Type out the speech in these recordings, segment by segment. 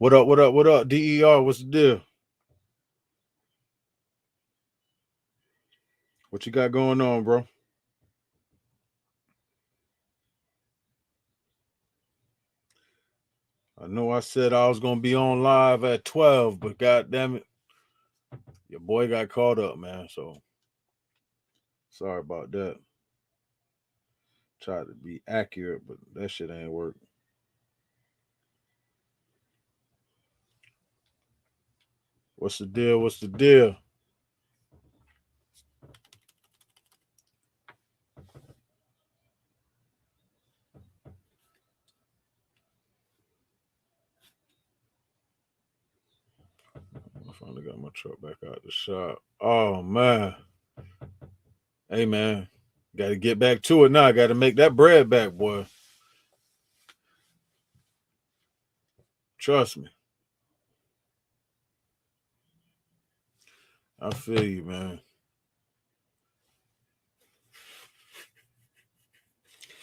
What up? What up? What up? DER, what's the deal? What you got going on, bro? I know I said I was gonna be on live at 12, but god damn it, your boy got caught up, man. So sorry about that. Tried to be accurate, but that shit ain't work. What's the deal? What's the deal? I finally got my truck back out the shop. Oh man. Hey man. Gotta get back to it now. Gotta make that bread back, boy. Trust me. I feel you, man.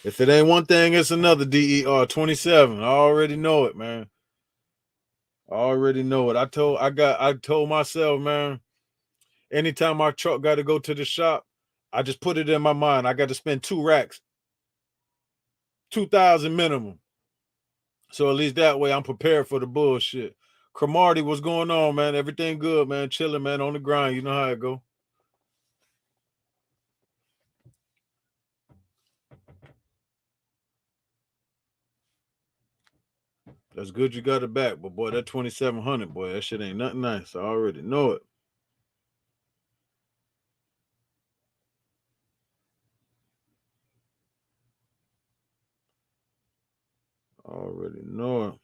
If it ain't one thing, it's another. DER 27. I already know it, man. I already know it. I told myself, man, anytime my truck got to go to the shop, I just put it in my mind. I got to spend 2 racks, 2,000 minimum. So at least that way I'm prepared for the bullshit. Cromartie, what's going on, man? Everything good, man. Chilling, man, on the grind. You know how it go. That's good you got it back, but boy, that 2,700, boy, that shit ain't nothing nice. I already know it. I already know it.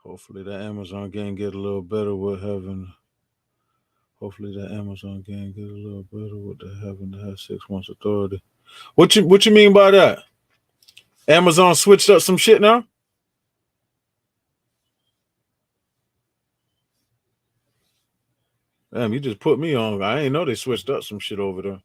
Hopefully that Amazon game get a little better with having. Hopefully that Amazon game get a little better with the having to have 6 months authority. What you mean by that? Amazon switched up some shit now? Damn, you just put me on. I ain't know they switched up some shit over there.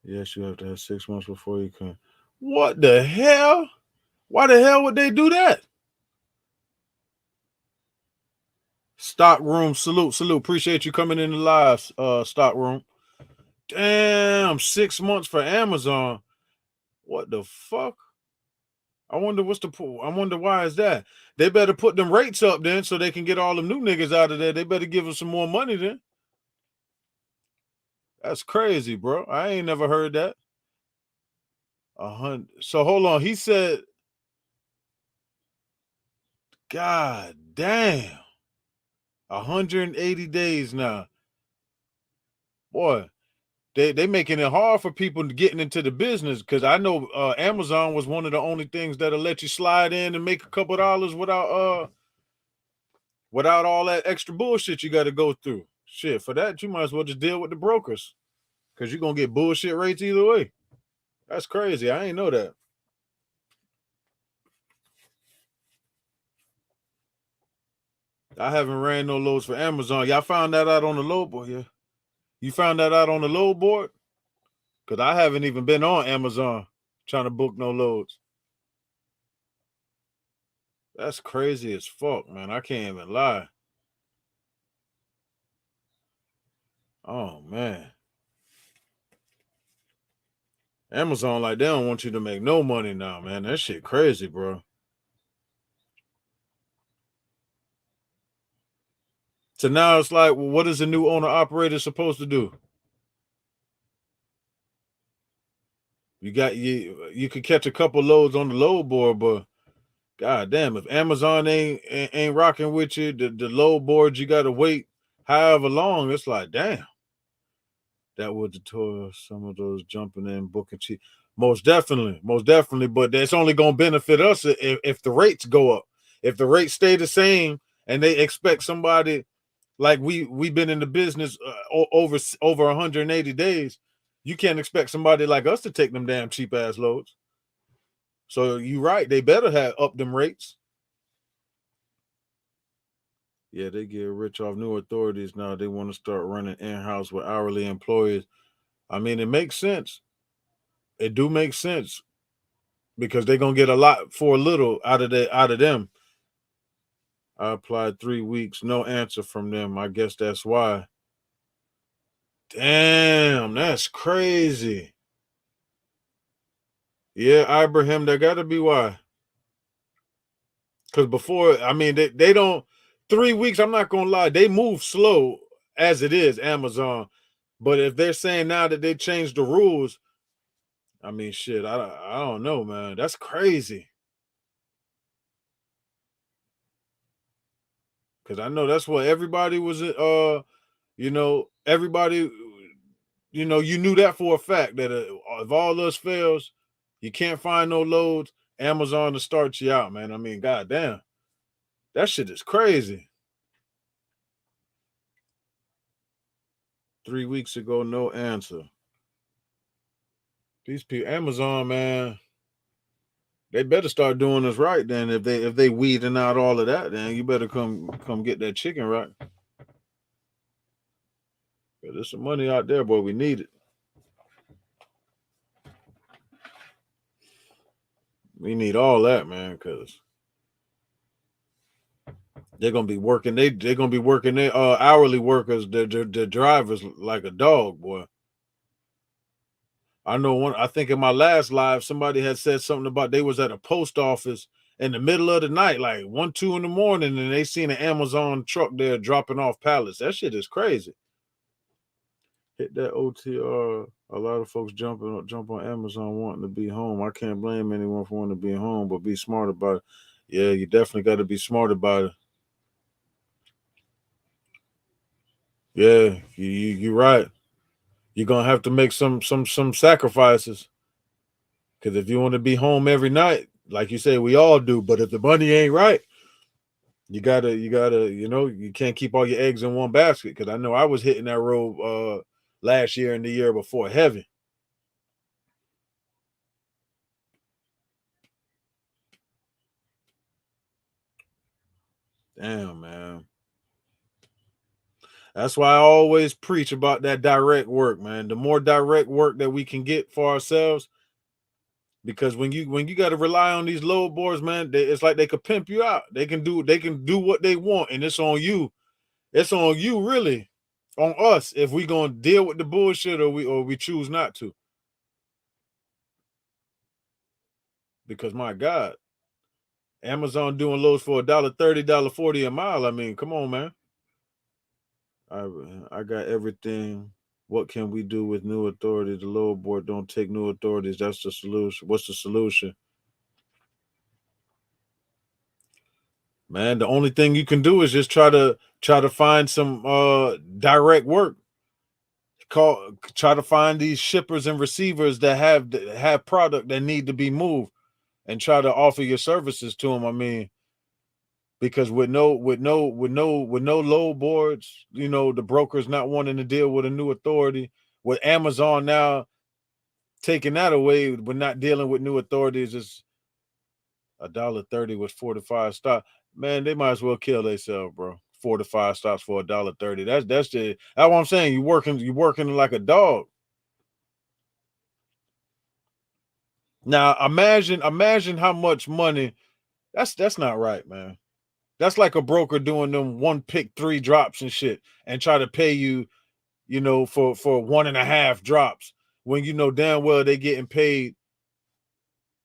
Yes, you have to have 6 months before you can. What the hell? Why the hell would they do that? Stock room, salute, salute. Appreciate you coming in the live, stock room. Damn, 6 months for Amazon. What the fuck? I wonder what's the pool. I wonder why is that? They better put them rates up then so they can get all them new niggas out of there. They better give them some more money then. That's crazy, bro. I ain't never heard that. 100. So hold on. He said, God damn. 180 days now. Boy, they making it hard for people getting into the business because I know Amazon was one of the only things that'll let you slide in and make a couple dollars without all that extra bullshit you got to go through. Shit, for that, you might as well just deal with the brokers because you're going to get bullshit rates either way. That's crazy. I ain't know that. I haven't ran no loads for Amazon. Y'all found that out on the load board, yeah? You found that out on the load board? Because I haven't even been on Amazon trying to book no loads. That's crazy as fuck, man. I can't even lie. Oh, man. Amazon, like, they don't want you to make no money now, man. That shit crazy, bro. So now it's like, well, what is the new owner operator supposed to do? You could catch a couple loads on the load board, but god damn, if Amazon ain't rocking with you, the load boards you gotta wait however long, it's like, damn, that would deter some of those jumping in booking cheap. Most definitely, but that's only gonna benefit us if the rates go up. If the rates stay the same and they expect somebody like we've been in the business over 180 days, you can't expect somebody like us to take them damn cheap ass loads. So you're right, they better have up them rates. Yeah, they get rich off new authorities now. They want to start running in-house with hourly employees. I mean, it makes sense. It do make sense because they're gonna get a lot for a little out of them. I applied 3 weeks, no answer from them. I guess that's why. Damn, that's crazy. Yeah, Ibrahim, that gotta be why. Because before, I mean, they don't 3 weeks. I'm not gonna lie, they move slow as it is, Amazon. But if they're saying now that they changed the rules, I mean, shit, I don't know, man. That's crazy. Because I know that's what everybody was. Everybody, you knew that for a fact that if all else fails, you can't find no loads. Amazon to start you out, man. I mean, goddamn, that shit is crazy. 3 weeks ago, no answer. These people, Amazon, man, they better start doing this right. Then, if they weeding out all of that, then you better come get that chicken right. There's some money out there, boy. We need it. We need all that, man, because they're gonna be working. They're gonna be working their hourly workers, the drivers like a dog, boy. I know one. I think in my last live, somebody had said something about they was at a post office in the middle of the night, like 1, 2 in the morning, and they seen an Amazon truck there dropping off pallets. That shit is crazy. Hit that OTR. A lot of folks jump on Amazon wanting to be home. I can't blame anyone for wanting to be home, but be smart about it. Yeah, you definitely got to be smart about it. Yeah, you're right. You're gonna have to make some sacrifices because if you want to be home every night, like you say, we all do. But if the money ain't right, you gotta, you can't keep all your eggs in one basket. Because I know I was hitting that road last year and the year before heavy. Damn, man. That's why I always preach about that direct work, man. The more direct work that we can get for ourselves, because when you got to rely on these load boards, man, it's like they could pimp you out. They can do what they want, and it's on you. It's on you, really, on us if we gonna deal with the bullshit or we choose not to. Because my God, Amazon doing loads for $1.30, $1.40 a mile. I mean, come on, man. I got everything. What can we do with new authority? The lower board don't take new authorities. That's the solution. What's the solution? Man, the only thing you can do is just try to find some direct work. Try to find these shippers and receivers that have product that need to be moved and try to offer your services to them. I mean, because with no load boards, the brokers not wanting to deal with a new authority, with Amazon now taking that away, but not dealing with new authorities, is $1.30 with 4 to 5 stops. Man, they might as well kill themselves, bro. 4 to 5 stops for $1.30. That's what I'm saying. You working like a dog. Now imagine how much money. That's not right, man. That's like a broker doing them one pick 3 drops and shit and try to pay you, for 1.5 drops when you know damn well they getting paid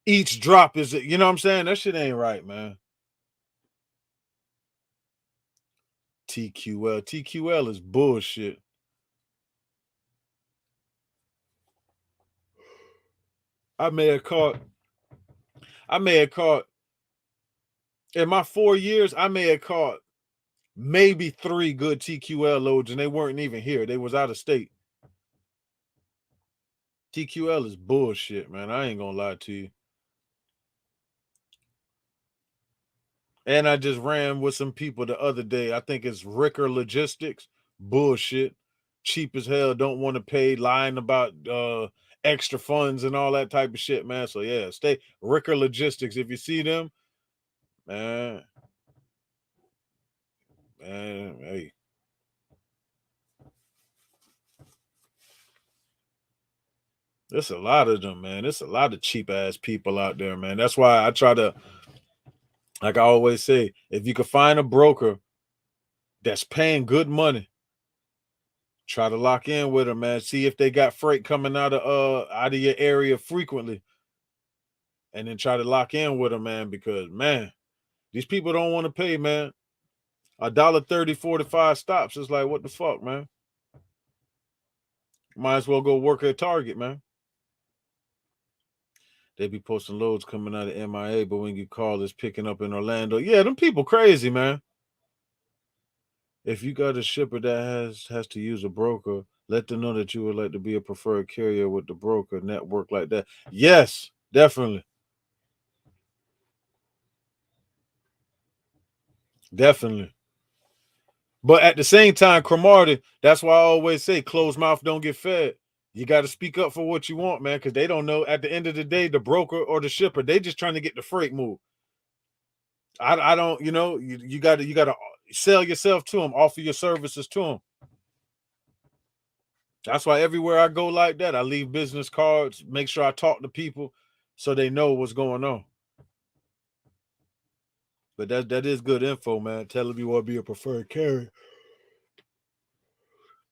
each drop is, what I'm saying? That shit ain't right, man. TQL. TQL is bullshit. I may have caught in my 4 years, I may have caught maybe 3 good TQL loads, and they weren't even here. They was out of state. TQL is bullshit, man. I ain't gonna lie to you. And I just ran with some people the other day. I think it's Ricker Logistics. Bullshit. Cheap as hell. Don't want to pay. Lying about extra funds and all that type of shit, man. So yeah, stay Ricker Logistics. If you see them, man, hey. There's a lot of them, man. There's a lot of cheap ass people out there, man. That's why I try to, like I always say, if you can find a broker that's paying good money, try to lock in with them, man. See if they got freight coming out of your area frequently, and then try to lock in with them, man. Because man, these people don't want to pay, man. $1.30, 45 stops. It's like, what the fuck, man? Might as well go work at Target, man. They be posting loads coming out of MIA, but when you call, it's picking up in Orlando. Yeah, them people crazy, man. If you got a shipper that has to use a broker, let them know that you would like to be a preferred carrier with the broker network like that. Yes, definitely. Definitely. But at the same time, Cromartie, that's why I always say closed mouth don't get fed. You got to speak up for what you want, man, because they don't know at the end of the day, the broker or the shipper, they just trying to get the freight move. I don't, you gotta sell yourself to them, offer your services to them. That's why everywhere I go like that, I leave business cards, make sure I talk to people so they know what's going on. But that is good info, man. Tell them you want to be a preferred carrier.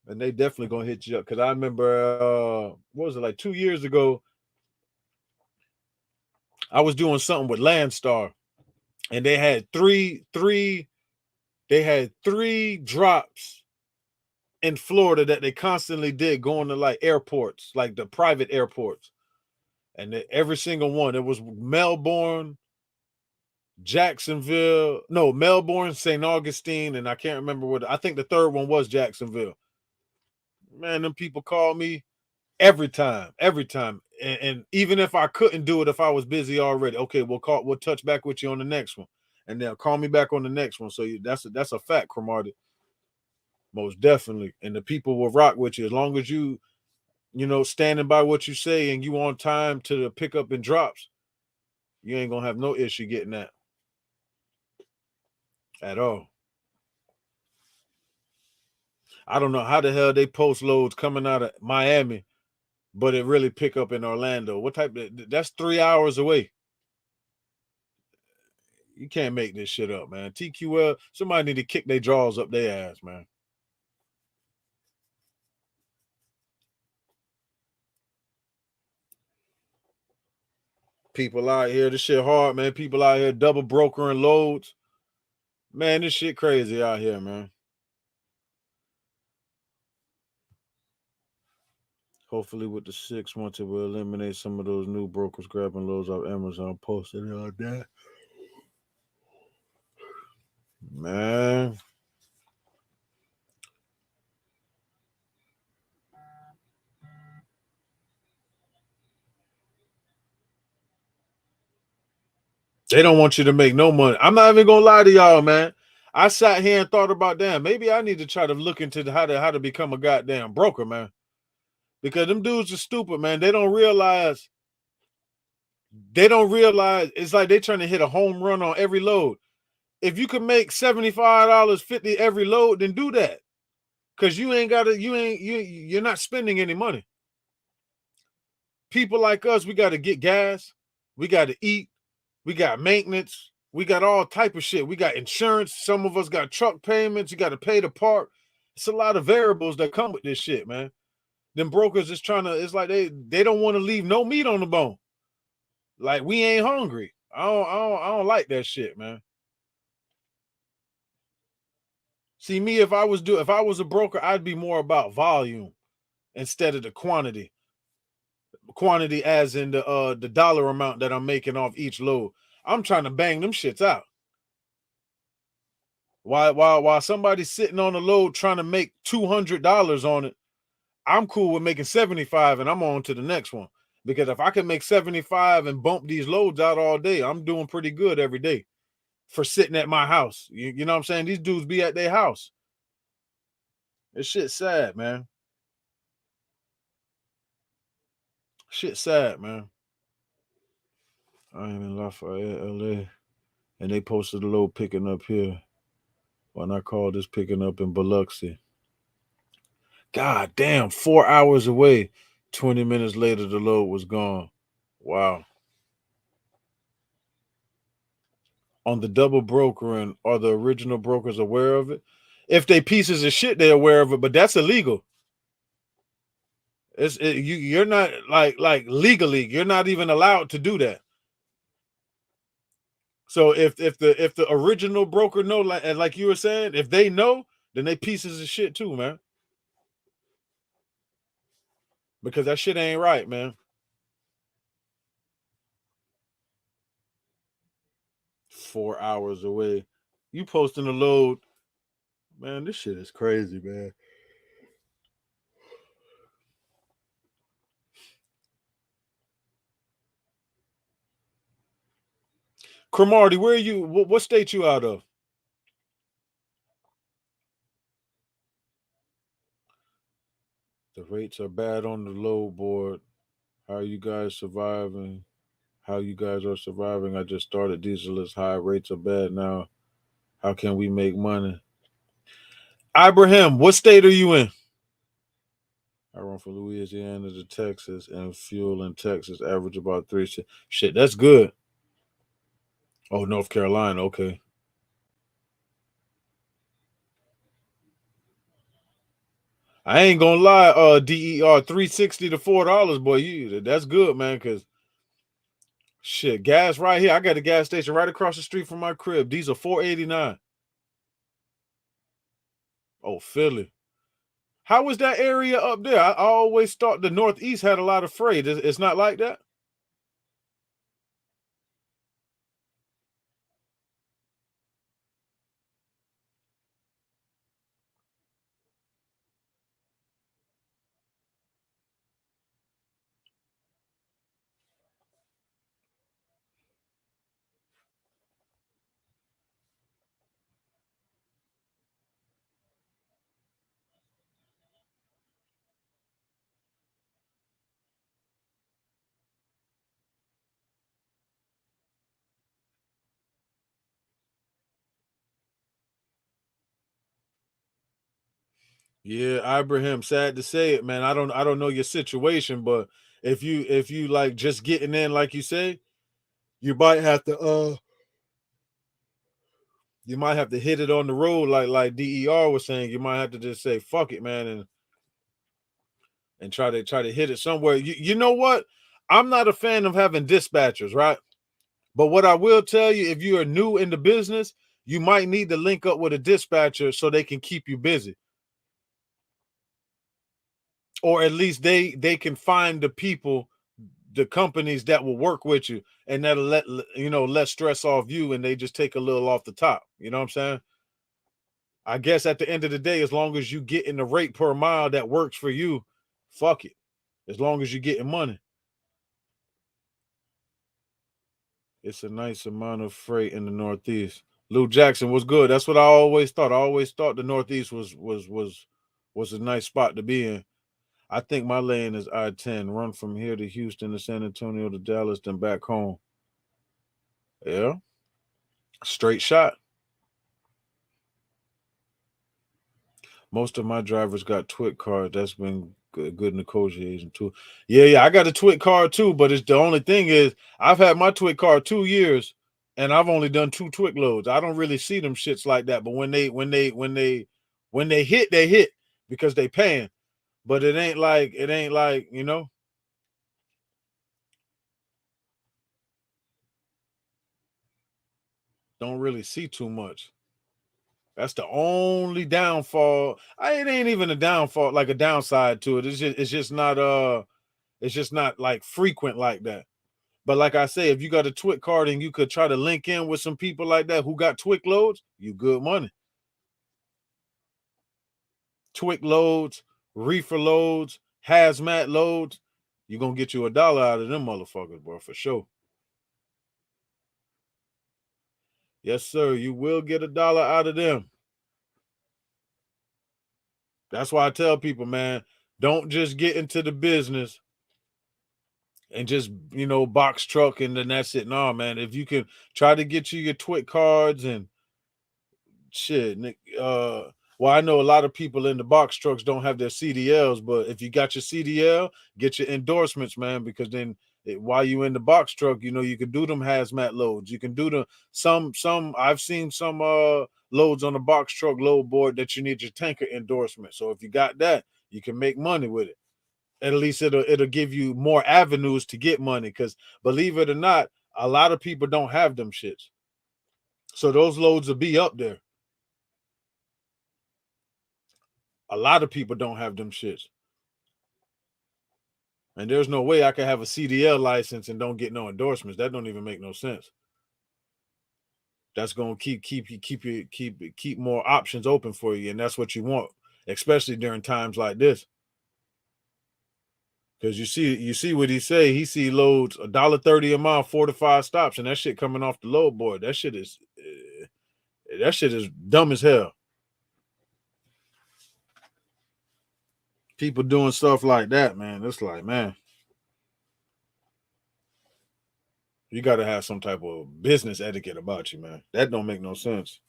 And they definitely gonna hit you up. Cause I remember what was it, like 2 years ago? I was doing something with Landstar, and they had three drops in Florida that they constantly did going to like airports, like the private airports. And every single one, it was Melbourne, Melbourne, St. Augustine, and I can't remember what. I think the third one was Jacksonville. Man, them people call me every time. And even if I couldn't do it, if I was busy already, okay, we'll touch back with you on the next one, and they'll call me back on the next one. So that's a fact, Cromartie. Most definitely. And the people will rock with you as long as you standing by what you say and you on time to the pickup and drops. You ain't gonna have no issue getting that at all. I don't know how the hell they post loads coming out of Miami, but it really pick up in Orlando. What type that's 3 hours away. You can't make this shit up, man. TQL, somebody need to kick their jaws up their ass, man. People out here, this shit hard, man. People out here double brokering loads. Man, this shit crazy out here, man. Hopefully with the 6 months, it will eliminate some of those new brokers grabbing loads off Amazon, posting it on that. Man. They don't want you to make no money. I'm not even gonna lie to y'all, man. I sat here and thought about, damn, maybe I need to try to look into how to become a goddamn broker, man. Because them dudes are stupid, man. They don't realize it's like they trying to hit a home run on every load. If you could make $75, 50 every load, then do that. Cause you're not spending any money. People like us, we gotta get gas, we gotta eat, we got maintenance, we got all type of shit. We got insurance. Some of us got truck payments. You got to pay to park. It's a lot of variables that come with this shit, man. Them brokers is it's like they don't want to leave no meat on the bone. Like we ain't hungry. I don't like that shit, man. See, me, if I was a broker, I'd be more about volume instead of the quantity. Quantity as in the dollar amount that I'm making off each load. I'm trying to bang them shits out. While somebody's sitting on a load trying to make $200 on it, I'm cool with making 75 and I'm on to the next one. Because if I can make 75 and bump these loads out all day, I'm doing pretty good every day for sitting at my house. You know what I'm saying? These dudes be at their house. This shit's sad, man. Shit sad, man. I am in Lafayette, LA. And they posted a load picking up here. When I called this picking up in Biloxi. God damn, 4 hours away. 20 minutes later, the load was gone. Wow. On the double brokering, are the original brokers aware of it? If they pieces of shit, they're aware of it, but that's illegal. You're not like legally, you're not even allowed to do that. So if the original broker know, like you were saying, if they know, then they pieces of shit too, man. Because that shit ain't right, man. 4 hours away. You posting a load. Man, this shit is crazy, man. Cromartie, where are you? What state you out of? The rates are bad on the load board. How are you guys surviving? How you guys are surviving? I just started. Diesel is high. Rates are bad now. How can we make money? Ibrahim, what state are you in? I run from Louisiana to Texas, and fuel in Texas average about 3 cents. Shit, that's good. Oh, North Carolina. Okay. I ain't gonna lie. DER 360 to $4, boy. That's good, man. Cause shit, gas right here. I got a gas station right across the street from my crib. Diesel $4.89. Oh, Philly. How was that area up there? I always thought the Northeast had a lot of freight. It's not like that. Yeah, Ibrahim. Sad to say it, man. I don't know your situation, but if you like just getting in, like you say, you might have to hit it on the road, like DER was saying. You might have to just say fuck it, man, and try to hit it somewhere. You know what? I'm not a fan of having dispatchers, right? But what I will tell you, if you are new in the business, you might need to link up with a dispatcher so they can keep you busy, or at least they can find the people, the companies that will work with you, and that'll let stress off you, and they just take a little off the top. You know what I'm saying? I guess at the end of the day, as long as you get in the rate per mile that works for you, fuck it. As long as you're getting money, it's a nice amount of freight in the Northeast. Lou Jackson was good. That's what I always thought. I always thought the Northeast was a nice spot to be in. I think my lane is I-10. Run from here to Houston to San Antonio to Dallas, then back home. Yeah, straight shot. Most of my drivers got TWIC cards. That's been good negotiation too. Yeah. I got a TWIC card too, but it's the only thing is I've had my TWIC card 2 years, and I've only done 2 TWIC loads. I don't really see them shits like that. But when they hit, they hit because they paying. But it ain't like don't really see too much. That's the only downfall. It ain't even a downfall, like a downside to it. It's just not like frequent like that. But like I say, if you got a Twick card and you could try to link in with some people like that who got Twick loads, you good money. Twick loads, reefer loads, hazmat loads, you're gonna get you $1 out of them motherfuckers, bro, for sure. Yes, sir. You will get $1 out of them. That's why I tell people, man, don't just get into the business and just, box truck and then that's it. No, man. If you can try to get you your Twick cards and shit, well, I know a lot of people in the box trucks don't have their CDLs, but if you got your CDL, get your endorsements, man, because then while you in the box truck, you can do them hazmat loads. You can do some I've seen some loads on the box truck load board that you need your tanker endorsement. So if you got that, you can make money with it. At least it'll give you more avenues to get money, because believe it or not, a lot of people don't have them shits. So those loads will be up there. A lot of people don't have them shits. And there's no way I can have a CDL license and don't get no endorsements. That don't even make no sense. That's gonna keep more options open for you, and that's what you want, especially during times like this. Because you see what he say. He see loads $1.30 a mile, 4 to 5 stops, and that shit coming off the load board. That shit is dumb as hell. People doing stuff like that, man. It's like, man, you got to have some type of business etiquette about you, man. That don't make no sense.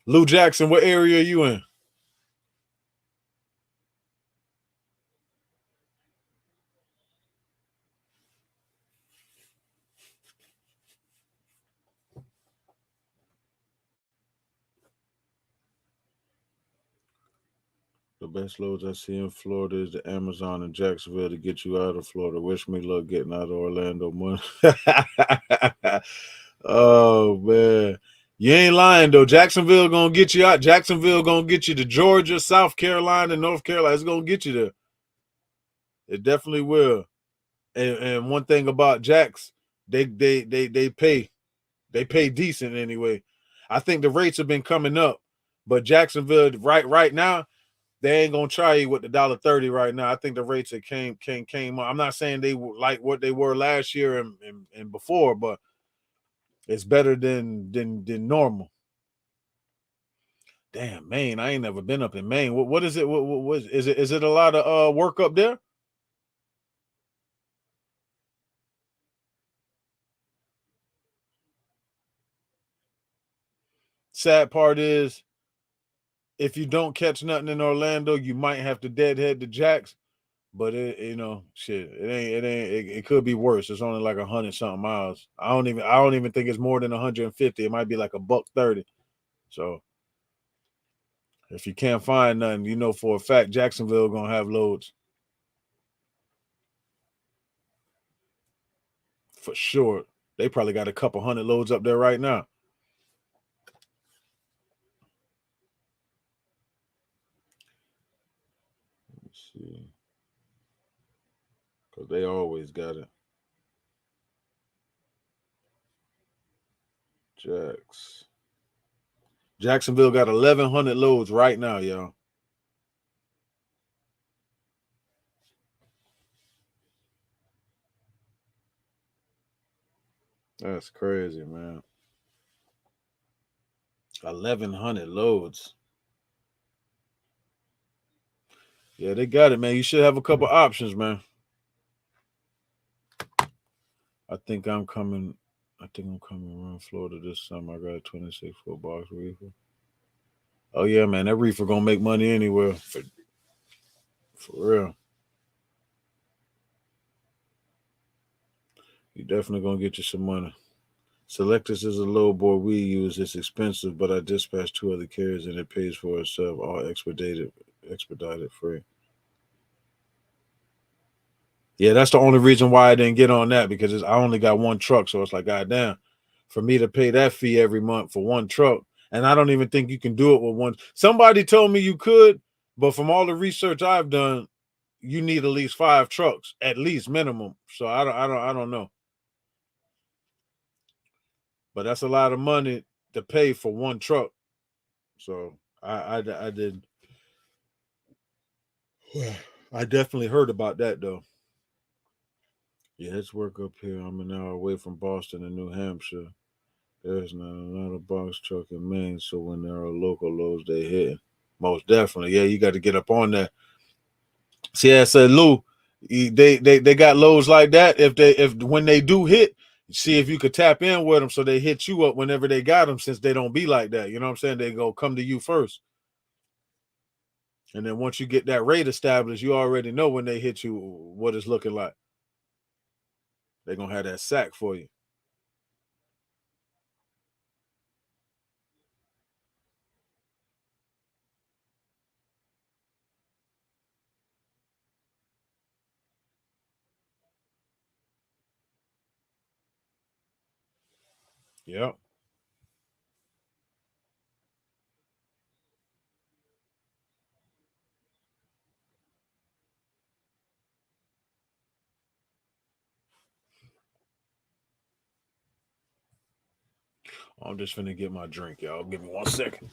Lou Jackson, what area are you in? The best loads I see in Florida is the Amazon in Jacksonville to get you out of Florida. Wish me luck getting out of Orlando, money. Oh man, you ain't lying though. Jacksonville gonna get you out. Jacksonville gonna get you to Georgia, South Carolina, North Carolina. It's gonna get you there. It definitely will. And one thing about Jacks, they pay decent anyway. I think the rates have been coming up, but Jacksonville right now, they ain't gonna try you with the $1.30 right now. I think the rates that came up. I'm not saying they were like what they were last year and before, but it's better than normal. Damn, Maine. I ain't never been up in Maine. What is it? What is it? Is it a lot of work up there? Sad part is, if you don't catch nothing in Orlando, you might have to deadhead the Jacks. But shit, it could be worse. It's only like 100 something miles. I don't even think it's more than 150. It might be like $1.30. So if you can't find nothing, for a fact Jacksonville gonna have loads. For sure. They probably got a couple hundred loads up there right now. Let's see. Because they always got it. Jacksonville got 1,100 loads right now, y'all. That's crazy, man. 1,100 loads. Yeah, they got it, man. You should have a couple options, man. I think I'm coming around Florida this summer. I got a 26-foot box reefer. Oh yeah, man, that reefer gonna make money anywhere. For real. You definitely gonna get you some money. Selectus is a low board we use. It's expensive, but I dispatch 2 other carriers and it pays for itself. All expedited free. Yeah, that's the only reason why I didn't get on that, because I only got one truck. So it's like, goddamn, for me to pay that fee every month for one truck. And I don't even think you can do it with one. Somebody told me you could, but from all the research I've done, you need at least 5 trucks, at least minimum. So I don't know. But that's a lot of money to pay for one truck. So I did. I definitely heard about that though. Yeah, it's work up here. I'm an hour away from Boston and New Hampshire. There's not another box truck in Maine, so when there are local loads, they hit. Most definitely, yeah. You got to get up on that. See, I said, Lou, they got loads like that. If when they do hit, see if you could tap in with them so they hit you up whenever they got them. Since they don't be like that, you know what I'm saying? They go come to you first, and then once you get that rate established, you already know when they hit you what it's looking like. They're gonna have that sack for you. Yep. I'm just finna get my drink, y'all. Give me 1 second.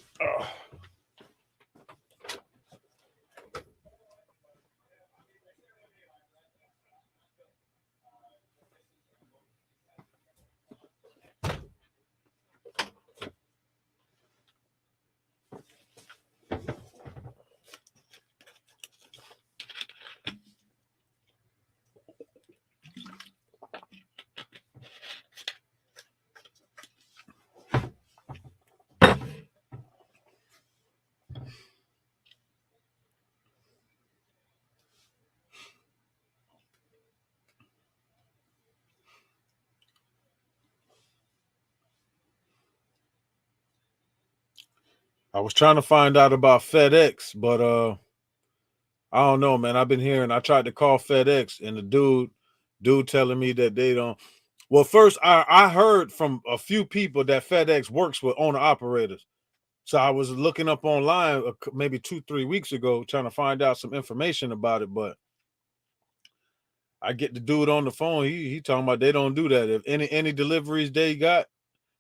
I was trying to find out about FedEx, but I don't know, man. I've been hearing. I tried to call FedEx, and the dude telling me that they don't. Well, first I heard from a few people that FedEx works with owner operators. So I was looking up online maybe 2-3 weeks ago, trying to find out some information about it. But I get the dude on the phone. He talking about they don't do that. If any deliveries they got,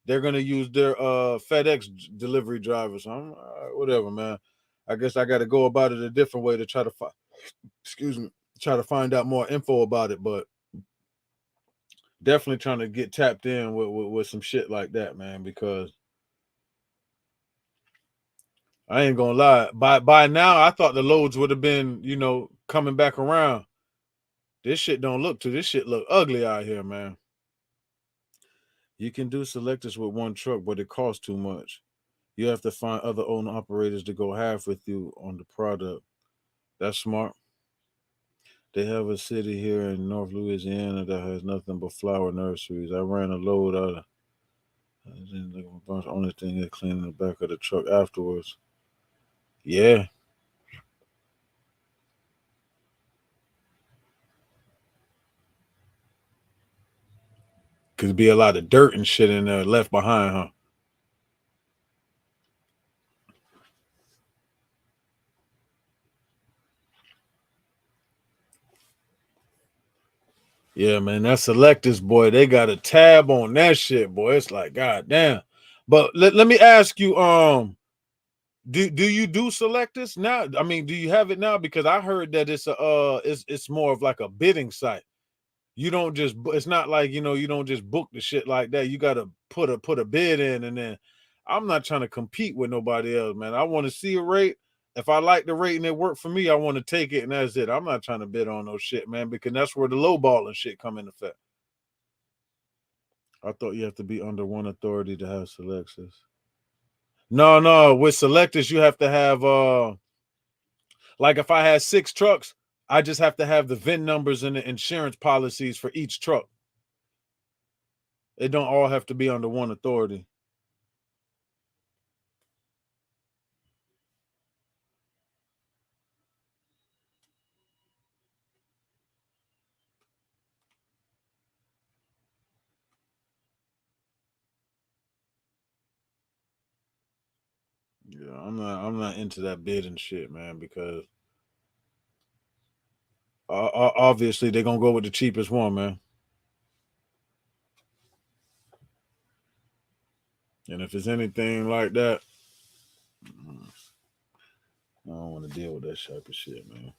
they're gonna use their FedEx delivery drivers. I'm whatever, man. I guess I got to go about it a different way to try to find. Excuse me. Try to find out more info about it, but definitely trying to get tapped in with some shit like that, man. Because I ain't gonna lie. By now, I thought the loads would have been, coming back around. This shit don't look to. This shit look ugly out here, man. You can do selectors with one truck, but it costs too much. You have to find other owner operators to go half with you on the product. That's smart. They have a city here in North Louisiana that has nothing but flower nurseries. I ran a load out of. I didn't look at my bunch. Only thing is cleaning the back of the truck afterwards. Yeah, could be a lot of dirt and shit in there left behind, huh? Yeah, man, that selectors, boy, they got a tab on that shit, boy. It's like, god damn. But let me ask you, do you do selectors now? I mean, do you have it now? Because I heard that it's more of like a bidding site. You don't just it's not like you don't just book the shit like that. You gotta put a bid in, and then I'm not trying to compete with nobody else, man. I want to see a rate. If I like the rate and it worked for me, I want to take it, and that's it. I'm not trying to bid on no shit, man, because that's where the low balling shit come into effect. I thought you have to be under one authority to have selectors. No, with selectors you have to have like if I had 6 trucks, I just have to have the VIN numbers and the insurance policies for each truck. It don't all have to be under one authority. Yeah, I'm not into that bidding shit, man, because obviously they're gonna go with the cheapest one, man. And if it's anything like that, I don't want to deal with that type of shit, man.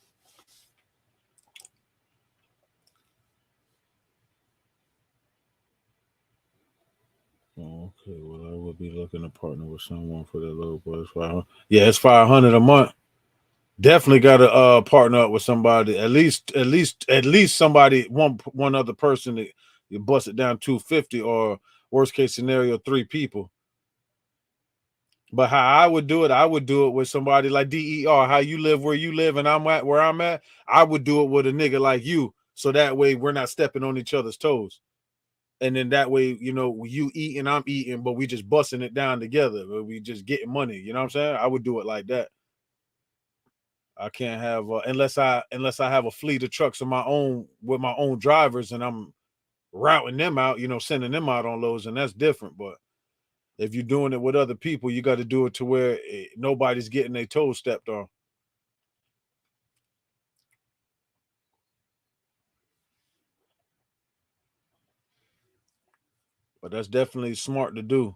Oh, okay, well, I would be looking to partner with someone for that low price. 500. Yeah, it's 500 a month. Definitely got to partner up with somebody. At least somebody one other person that you bust it down 250, or worst case scenario 3 people. But how I would do it, I would do it with somebody like DER. How you live where you live and I'm at where I'm at. I would do it with a nigga like you, so that way we're not stepping on each other's toes. And then that way, you know, you eating, I'm eating, but we just busting it down together. We just getting money. You know what I'm saying? I would do it like that. I can't have unless I have a fleet of trucks of my own with my own drivers, and I'm routing them out, you know, sending them out on loads, and that's different. But if you're doing it with other people, you got to do it to where nobody's getting their toes stepped on. But that's definitely smart to do.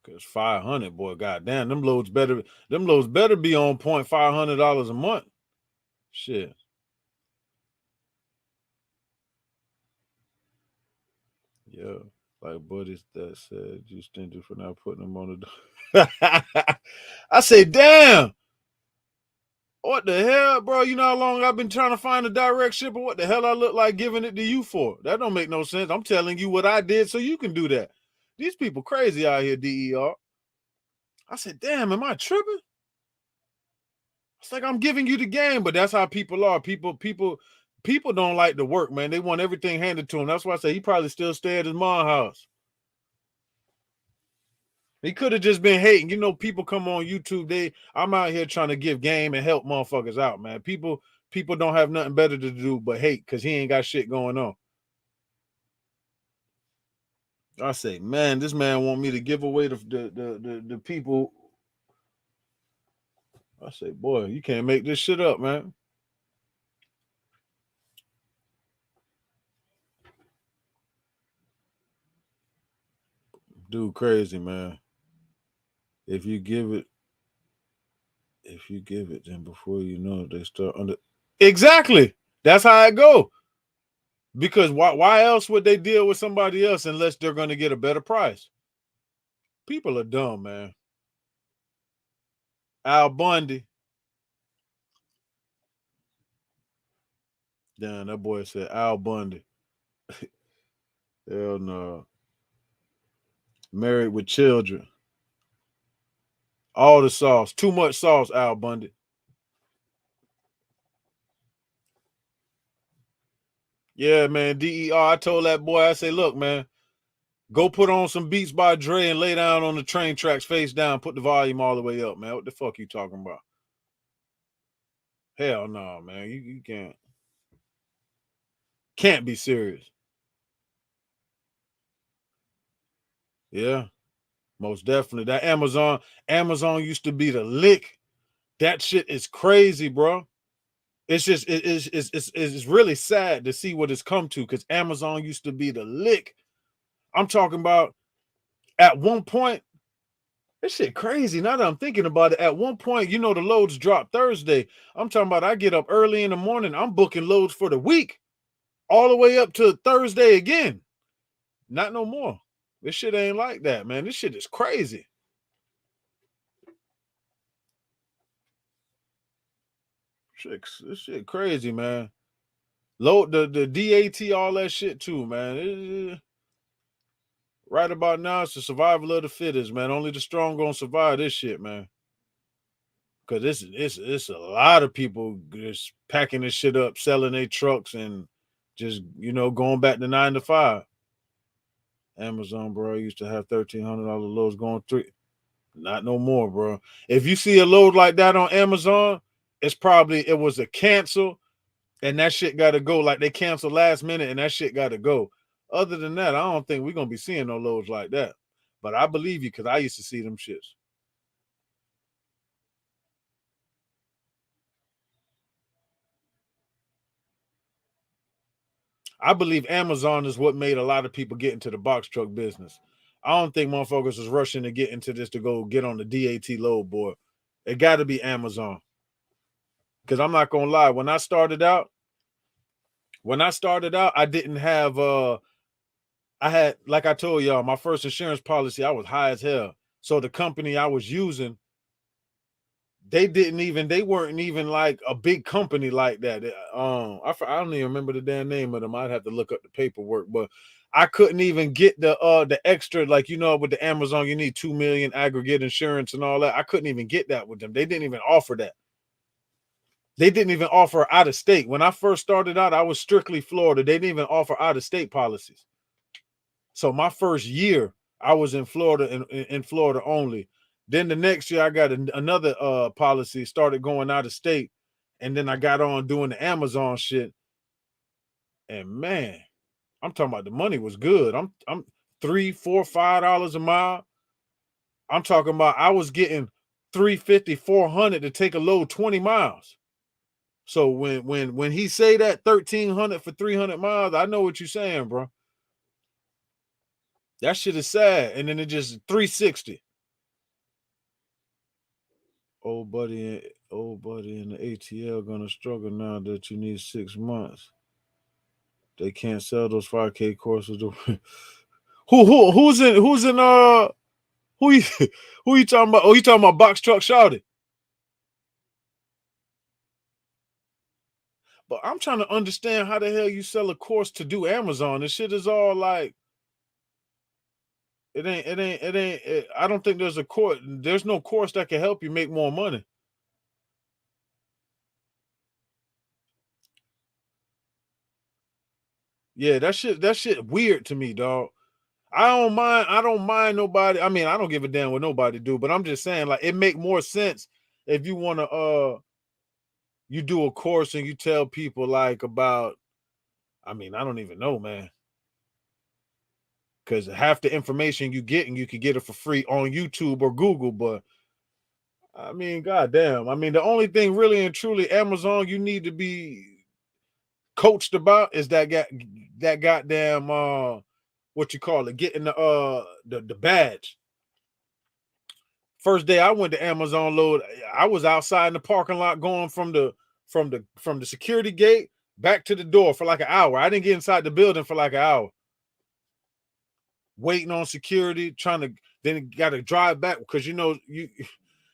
Cause 500, boy, goddamn, them loads better be on point. $500 a month, shit. Yeah, like buddies that said you stingy for not putting them on the. I say, damn, what the hell, bro? You know how long I've been trying to find a direct shipper? What the hell I look like giving it to you for? That don't make no sense. I'm telling you what I did so you can do that. These people crazy out here, DER. I said, damn, am I tripping? It's like I'm giving you the game, but that's how people are. People don't like to work, man. They want everything handed to them. That's why I say he probably still stay at his mom's house. He could have just been hating. You know, people come on YouTube. I'm out here trying to give game and help motherfuckers out, man. People don't have nothing better to do but hate because he ain't got shit going on. I say, man, this man want me to give away the people. I say, boy, you can't make this shit up, man. Dude, crazy, man. If you give it, then before you know it, they start under. Exactly. That's how it go. Because why else would they deal with somebody else unless they're going to get a better price? People are dumb, man. Al Bundy. Damn, that boy said Al Bundy. Hell no. Married with children. All the sauce. Too much sauce, Al Bundy. Yeah, man. DER. I told that boy, I say, look, man, go put on some Beats by Dre and lay down on the train tracks face down. Put the volume all the way up, man. What the fuck you talking about? Hell no, man. You can't be serious. Yeah, most definitely. That Amazon used to be the lick. That shit is crazy, bro. It's just it's really sad to see what it's come to because Amazon used to be the lick. I'm talking about at one point. This shit crazy. Now that I'm thinking about it, at one point, you know, the loads drop Thursday. I'm talking about I get up early in the morning. I'm booking loads for the week, all the way up to Thursday again. Not no more. This shit ain't like that, man. This shit is crazy. This shit crazy, man. Load the DAT, all that shit too, man. Right about now, it's the survival of the fittest, man. Only the strong gonna survive this shit, man. Cause it's a lot of people just packing this shit up, selling their trucks, and just going back to 9 to 5. Amazon, bro, used to have $1,300 loads going through. Not no more, bro. If you see a load like that on Amazon, it was a cancel, and that shit got to go. Like they canceled last minute, and that shit got to go. Other than that, I don't think we're gonna be seeing no loads like that. But I believe you because I used to see them shits. I believe Amazon is what made a lot of people get into the box truck business. I don't think motherfuckers was rushing to get into this to go get on the DAT load board. It got to be Amazon. Because I'm not gonna lie, when I started out, I didn't have I had, like I told y'all, my first insurance policy, I was high as hell. So the company I was using, they weren't even like a big company like that. I don't even remember the damn name of them. I'd have to look up the paperwork, but I couldn't even get the extra, like, with the Amazon, you need 2 million aggregate insurance and all that. I couldn't even get that with them. They didn't even offer that. They didn't even offer out of state. When I first started out, I was strictly Florida. They didn't even offer out of state policies. So my first year, I was in Florida and in Florida only. Then the next year, I got another policy, started going out of state, and then I got on doing the Amazon shit. And man, I'm talking about the money was good. I'm $3, $4, $5 a mile. I'm talking about I was getting 350, 400 to take a load 20 miles. So when he say that 1,300 for 300 miles, I know what you're saying, bro. That shit is sad. And then it just 360. Old buddy in the ATL gonna struggle now that you need 6 months. They can't sell those 5K courses. Who's in who you who you talking about? Oh, you talking about Box Truck Shouted. But I'm trying to understand how the hell you sell a course to do Amazon. This shit is all like I don't think there's no course that can help you make more money. Yeah, that shit weird to me, dog. I don't mind nobody. I mean, I don't give a damn what nobody do, but I'm just saying, like, it make more sense if you want to you do a course and you tell people like about, I mean, I don't even know, man. Because half the information you get, and you can get it for free on YouTube or Google, but I mean, goddamn. I mean, the only thing really and truly Amazon you need to be coached about is that goddamn what you call it, getting the badge. First day I went to Amazon load, I was outside in the parking lot going from the security gate back to the door for like an hour. I didn't get inside the building for like an hour. Waiting on security, trying to then got to drive back because y'all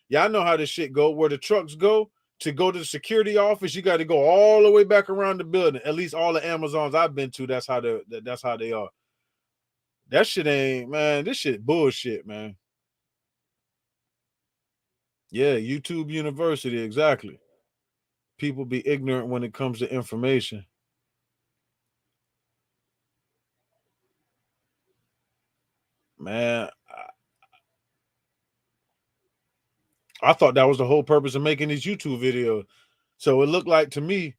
know how this shit go. Where the trucks go to the security office, you got to go all the way back around the building. At least all the Amazons I've been to, that's how they are. That shit ain't, man. This shit bullshit, man. Yeah, YouTube University, exactly. People be ignorant when it comes to information. Man, I thought that was the whole purpose of making these YouTube videos. So it looked like to me,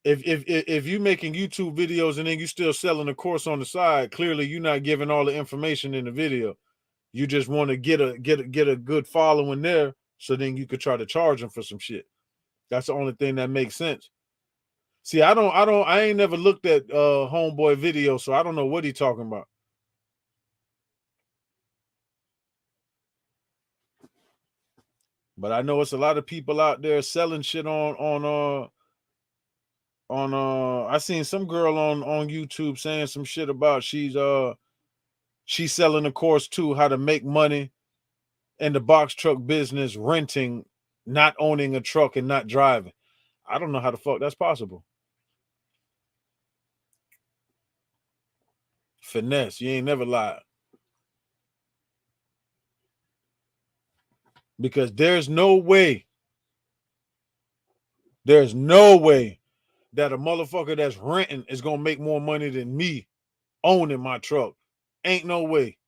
if you making YouTube videos and then you still selling a course on the side, clearly you're not giving all the information in the video. You just want to get a good following there, so then you could try to charge them for some shit. That's the only thing that makes sense. See, I ain't never looked at homeboy video, so I don't know what he talking about. But I know it's a lot of people out there selling shit on I seen some girl on YouTube saying some shit about she's selling a course too, how to make money in the box truck business, renting, not owning a truck and not driving. I don't know how the fuck that's possible. Finesse, you ain't never lied. Because there's no way that a motherfucker that's renting is gonna make more money than me owning my truck. Ain't no way.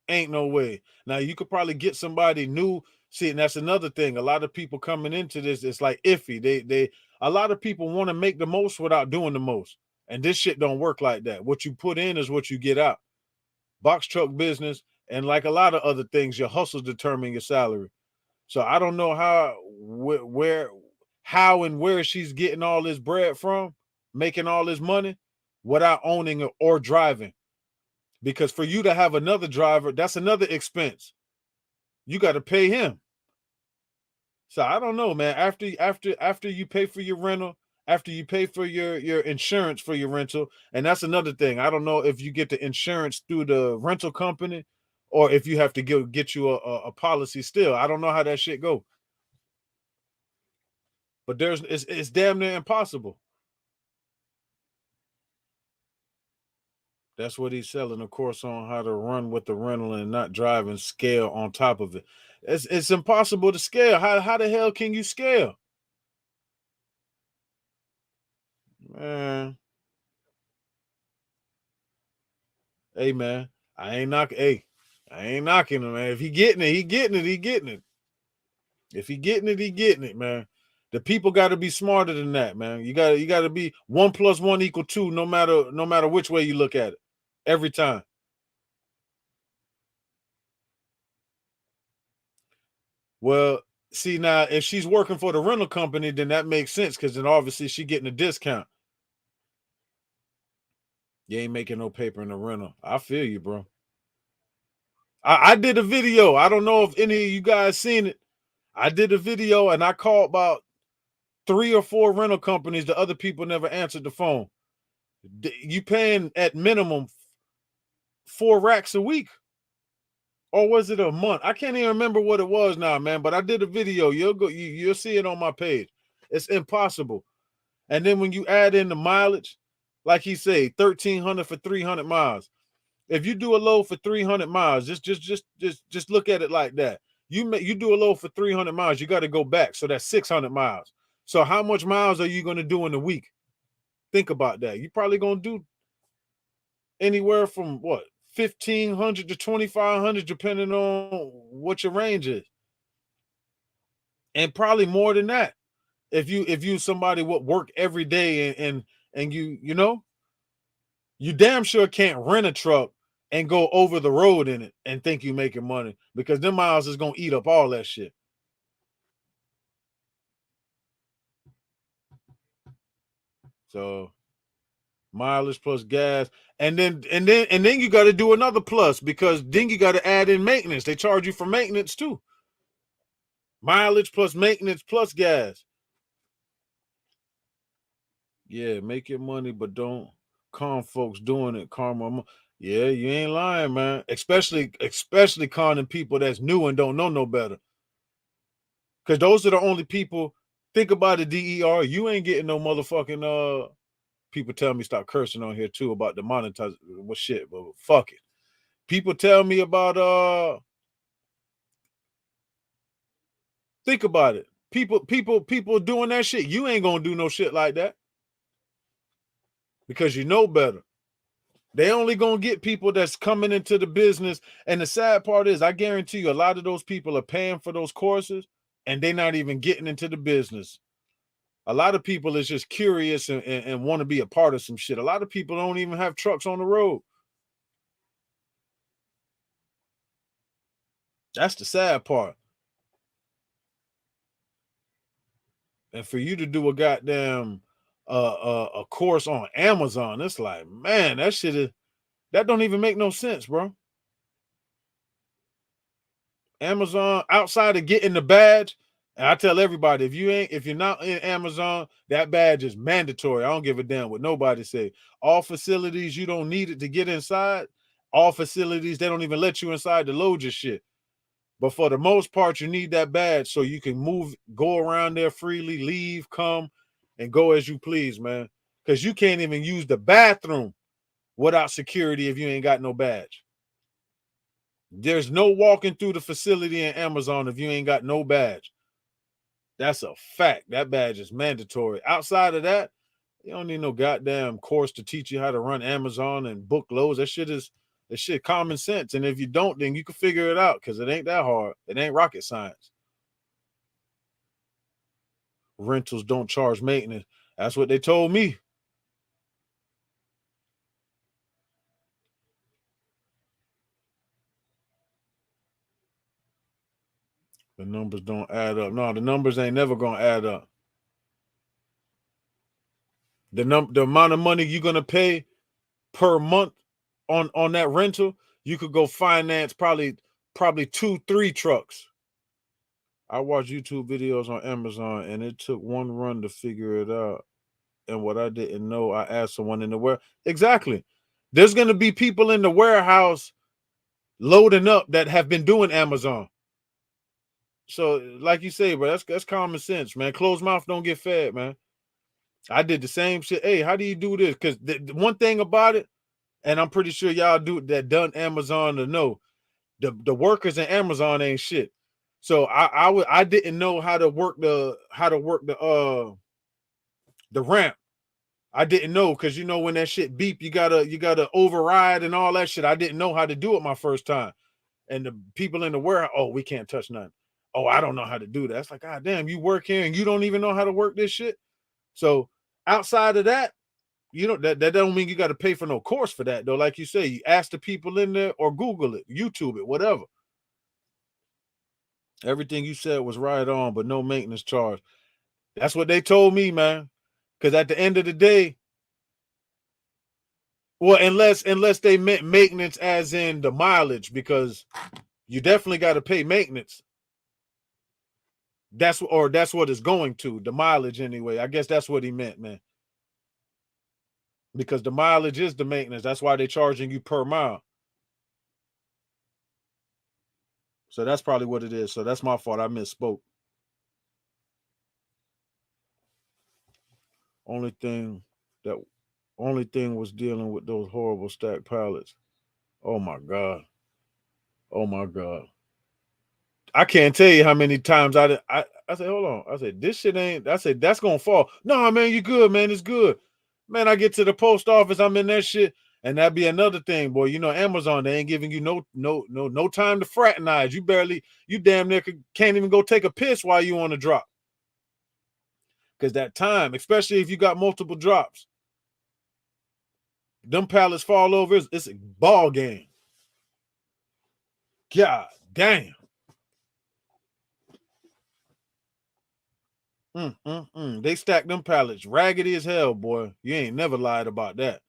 Ain't no way. Now you could probably get somebody new. See, and that's another thing. A lot of people coming into this, it's like iffy. A lot of people want to make the most without doing the most. And this shit don't work like that. What you put in is what you get out. Box truck business, and like a lot of other things, your hustles determine your salary. So I don't know how and where she's getting all this bread from, making all this money without owning or driving. Because for you to have another driver, that's another expense. You got to pay him. So I don't know, man. After you pay for your rental, after you pay for your insurance for your rental, and that's another thing. I don't know if you get the insurance through the rental company or if you have to get you a policy still. I don't know how that shit go. But it's damn near impossible. That's what he's selling a course on how to run with the rental and not drive and scale on top of it. It's impossible to scale. How the hell can you scale? Man, hey man, I ain't knocking. Hey, I ain't knocking him, man. If he getting it, he getting it. He getting it. If he getting it, he getting it, man. The people got to be smarter than that, man. You got to be 1 + 1 = 2, no matter which way you look at it, every time. Well, see now, if she's working for the rental company, then that makes sense because then obviously she getting a discount. You ain't making no paper in the rental. I feel you, bro. I did a video. I don't know if any of you guys seen it. I did a video and I called about 3 or 4 rental companies. The other people never answered the phone. You paying at minimum 4 racks a week, or was it a month? I can't even remember what it was now, man. But I did a video. You'll see it on my page. It's impossible. And then when you add in the mileage, like he said, 1,300 for 300 miles. If you do a load for 300 miles, just look at it like that. You do a load for 300 miles, you got to go back. So that's 600 miles. So how much miles are you going to do in a week? Think about that. You're probably going to do anywhere from what, 1,500 to 2,500, depending on what your range is. And probably more than that. If you somebody would work every day and you damn sure can't rent a truck and go over the road in it and think you making money, because them miles is gonna eat up all that shit. So mileage plus gas, and then you got to do another plus, because then you got to add in maintenance. They charge you for maintenance too. Mileage plus maintenance plus gas. Yeah, make your money, but don't con folks doing it. Karma. Yeah, you ain't lying, man. Especially conning people that's new and don't know no better. Because those are the only people. Think about the DER. You ain't getting no motherfucking people tell me stop cursing on here too about the monetize. Well, shit, but fuck it. People tell me about think about it. People doing that shit. You ain't gonna do no shit like that because you know better. They only gonna get people that's coming into the business. And the sad part is, I guarantee you, a lot of those people are paying for those courses and they're not even getting into the business. A lot of people is just curious and want to be a part of some shit. A lot of people don't even have trucks on the road. That's the sad part. And for you to do a goddamn a course on Amazon, it's like, man, that don't even make no sense, bro. Amazon, outside of getting the badge, and I tell everybody, if you're not in Amazon, that badge is mandatory. I don't give a damn what nobody say. All facilities, you don't need it to get inside. All facilities, they don't even let you inside to load your shit. But for the most part, you need that badge so you can move, go around there freely, leave, come, and go as you please, man. Because you can't even use the bathroom without security if you ain't got no badge. There's no walking through the facility in Amazon if you ain't got no badge. That's a fact. That badge is mandatory. Outside of that, you don't need no goddamn course to teach you how to run Amazon and book loads. That shit common sense. And if you don't, then you can figure it out, because it ain't that hard. It ain't rocket science. Rentals don't charge maintenance. That's what they told me. The numbers don't add up. No, the numbers ain't never gonna add up. The amount of money you're gonna pay per month on that rental, you could go finance probably 2-3 trucks. I watch YouTube videos on Amazon, and it took one run to figure it out. And what I didn't know, I asked someone in the warehouse. Exactly. There's gonna be people in the warehouse loading up that have been doing Amazon. So, like you say, bro, that's common sense, man. Closed mouth don't get fed, man. I did the same shit. Hey, how do you do this? Because the one thing about it, and I'm pretty sure y'all do that done Amazon to know, the workers in Amazon ain't shit. So I didn't know how to work the ramp. I didn't know, because you know when that shit beep, you gotta override and all that shit. I didn't know how to do it my first time. And the people in the warehouse, oh, we can't touch nothing. Oh, I don't know how to do that. It's like, God damn, you work here and you don't even know how to work this shit. So outside of that, you know, that don't mean you got to pay for no course for that, though. Like you say, you ask the people in there or Google it, YouTube it, whatever. Everything you said was right on, but no maintenance charge. That's what they told me, man. Because at the end of the day, well, unless they meant maintenance as in the mileage, because you definitely got to pay maintenance. That's what it's going to, the mileage anyway. I guess that's what he meant, man. Because the mileage is the maintenance. That's why they're charging you per mile. So that's probably what it is. So that's my fault. I misspoke. Only thing was dealing with those horrible stacked pallets. Oh my God. Oh my God. I can't tell you how many times I said, hold on. I said, this shit ain't, I said, that's gonna fall. No, man, you good, man. It's good. Man, I get to the post office, I'm in that shit. And that'd be another thing, boy. You know, Amazon, they ain't giving you no time to fraternize. You damn near can't even go take a piss while you on the drop. Because that time, especially if you got multiple drops, them pallets fall over. It's a ball game. God damn. They stack them pallets raggedy as hell, boy. You ain't never lied about that.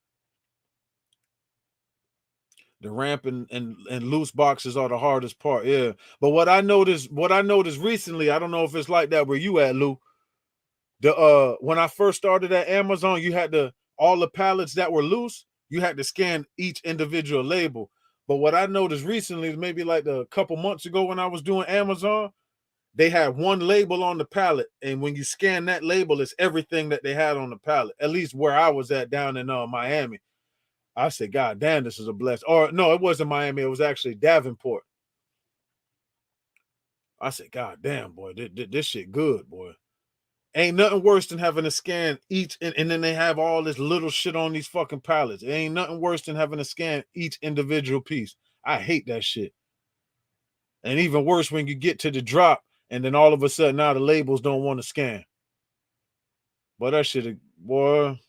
The ramp and loose boxes are the hardest part, yeah. But what I noticed recently, I don't know if it's like that where you at, Lou. When I first started at Amazon, you had all the pallets that were loose, you had to scan each individual label. But what I noticed recently, maybe like a couple months ago when I was doing Amazon, they had one label on the pallet, and when you scan that label, it's everything that they had on the pallet. At least where I was at down in Miami. I said, God damn, this is a blessing. Or no, it wasn't Miami. It was actually Davenport. I said, God damn, boy, this shit good, boy. Ain't nothing worse than having to scan each, and then they have all this little shit on these fucking pallets. It ain't nothing worse than having to scan each individual piece. I hate that shit. And even worse when you get to the drop, and then all of a sudden now the labels don't want to scan. But that shit, boy,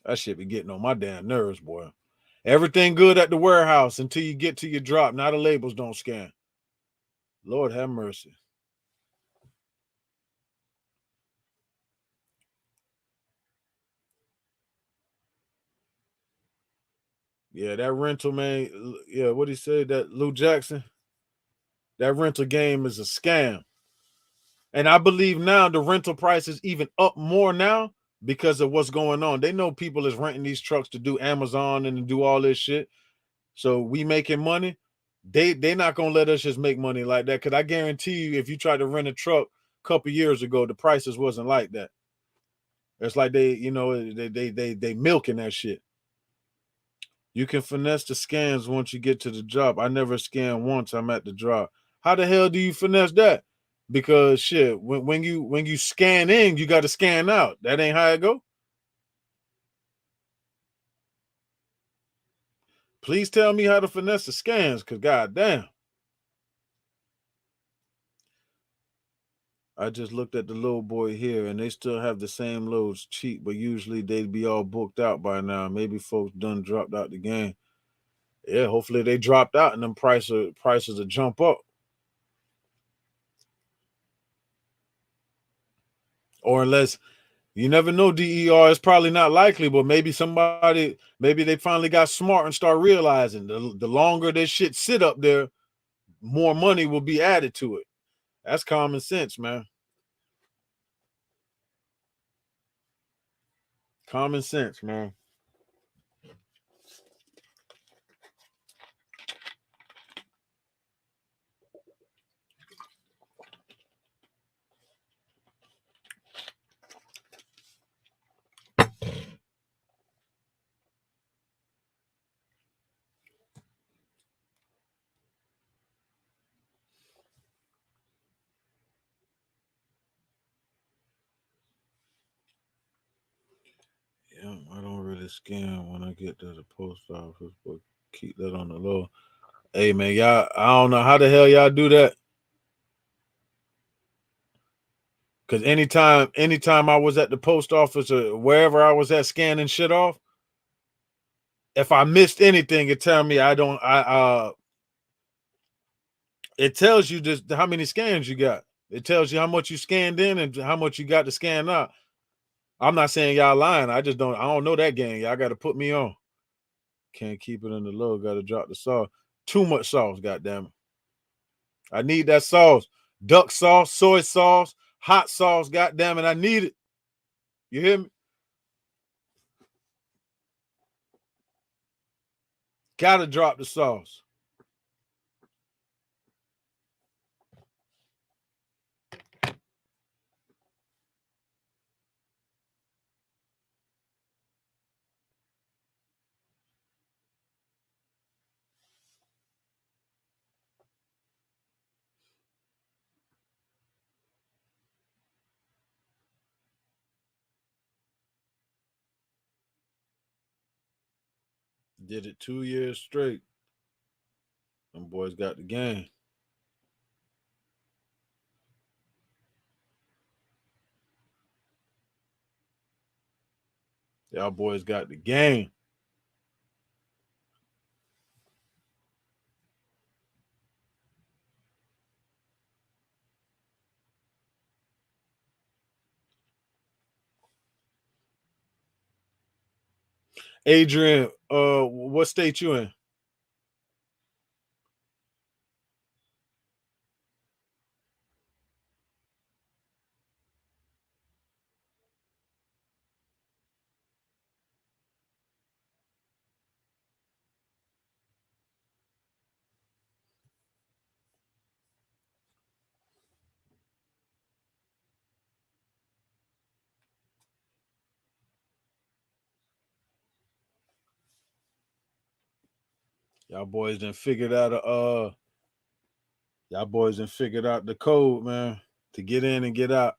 that shit be getting on my damn nerves, boy. Everything good at the warehouse until you get to your drop. Now the labels don't scan. Lord have mercy. Yeah, that rental, man. Yeah, what he said, that Lou Jackson, that rental game is a scam. And I believe now the rental price is even up more now because of what's going on. They know people is renting these trucks to do Amazon and to do all this shit. So we making money. They not gonna let us just make money like that. Cause I guarantee you, if you tried to rent a truck a couple years ago, the prices wasn't like that. It's like they milking that shit. You can finesse the scans once you get to the drop. I never scan once I'm at the drop. How the hell do you finesse that? Because shit, when you scan in, you got to scan out. That ain't how it go. Please tell me how to finesse the scans, cause goddamn. I just looked at the little boy here, and they still have the same loads cheap, but usually they'd be all booked out by now. Maybe folks done dropped out the game. Yeah, hopefully they dropped out and them prices will jump up. Or unless you never know, DER is probably not likely, but maybe they finally got smart and start realizing the longer this shit sit up there, more money will be added to it. That's common sense, man. Common sense, man. Yeah, I don't really scan when I get to the post office, but keep that on the low. Hey man, y'all, I don't know how the hell y'all do that. Cause anytime I was at the post office or wherever I was at scanning shit off, if I missed anything, it tell me it tells you just how many scans you got. It tells you how much you scanned in and how much you got to scan out. I'm not saying y'all lying. I don't know that game. Y'all got to put me on. Can't keep it in the low. Got to drop the sauce. Too much sauce, goddamn it. I need that sauce. Duck sauce, soy sauce, hot sauce, goddamn it. I need it. You hear me? Gotta drop the sauce. Did it 2 years straight. Them boys got the game. Y'all boys got the game. Adrian, what state you in? Y'all boys done figured out y'all boys done figured out the code, man, to get in and get out.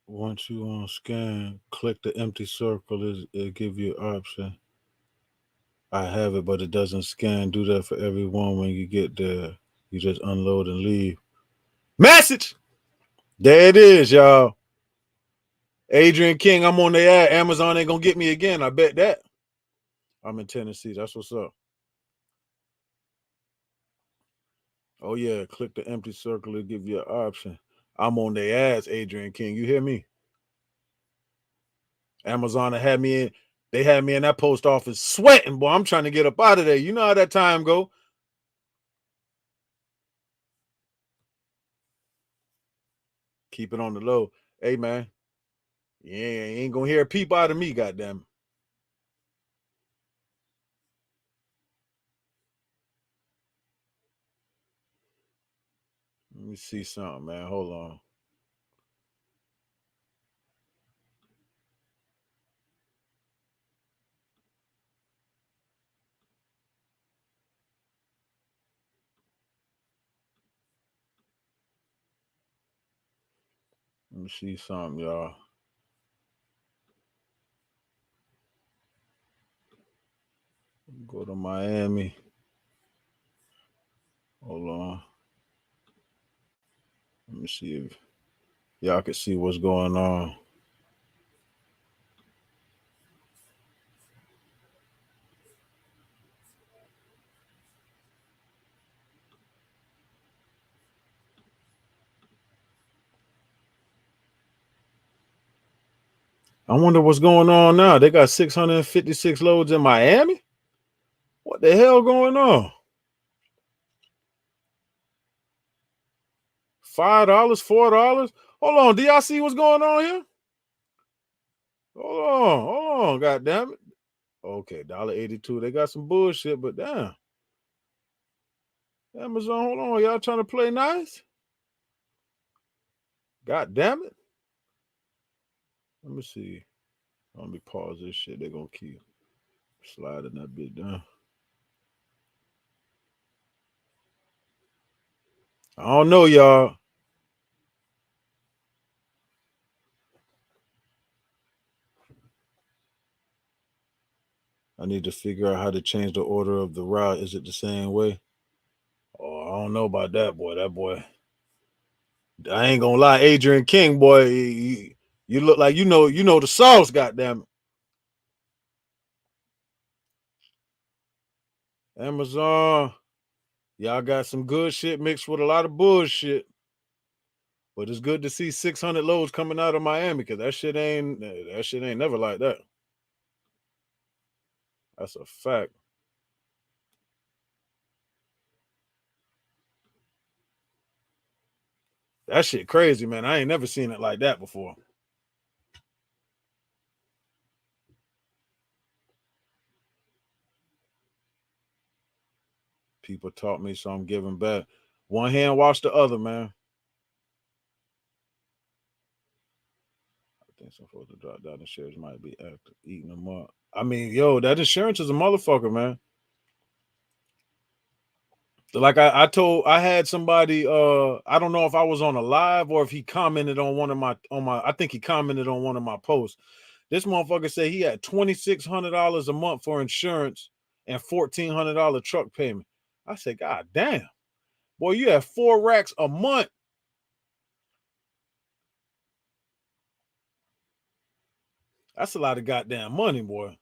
Once you on scan, click the empty circle. It'll give you an option. I have it, but it doesn't scan. Do that for everyone when you get there. You just unload and leave. Message. There it is, y'all. Adrian King, I'm on the ad. Amazon ain't gonna get me again. I bet that. I'm in Tennessee. That's what's up. Oh yeah, click the empty circle. It'll give you an option. I'm on their ads, Adrian King. You hear me? Amazon had me in. They had me in that post office sweating, boy. I'm trying to get up out of there. You know how that time go. Keep it on the low. Hey man, yeah, you ain't gonna hear a peep out of me, goddamn. me see something, man. Hold on. Let me see something, y'all. Go to Miami. Hold on. Let me see if y'all can see what's going on. I wonder what's going on now. They got 656 loads in Miami. What the hell going on? $5, $4. Hold on. Do y'all see what's going on here? Hold on. God damn it. Okay, $1.82. They got some bullshit, but damn. Amazon, hold on. Y'all trying to play nice? God damn it. Let me see. Let me pause this shit. They're gonna keep sliding that bit down. I don't know, y'all. I need to figure out how to change the order of the route. Is it the same way? Oh, I don't know about that boy. That boy. I ain't gonna lie, Adrian King, boy. You look like you know the sauce. Goddamn it. Amazon. Y'all got some good shit mixed with a lot of bullshit. But it's good to see 600 loads coming out of Miami because that shit ain't never like that. That's a fact. That shit crazy, man. I ain't never seen it like that before. People taught me, so I'm giving back. One hand wash the other, man. I think some folks to drop down the shares might be after eating them up. I mean, yo, that insurance is a motherfucker, man. Like I had somebody, I don't know if I was on a live or if he commented on I think he commented on one of my posts. This motherfucker said he had $2,600 a month for insurance and $1,400 truck payment. I said, God damn, boy, you have 4 racks a month. That's a lot of goddamn money, boy.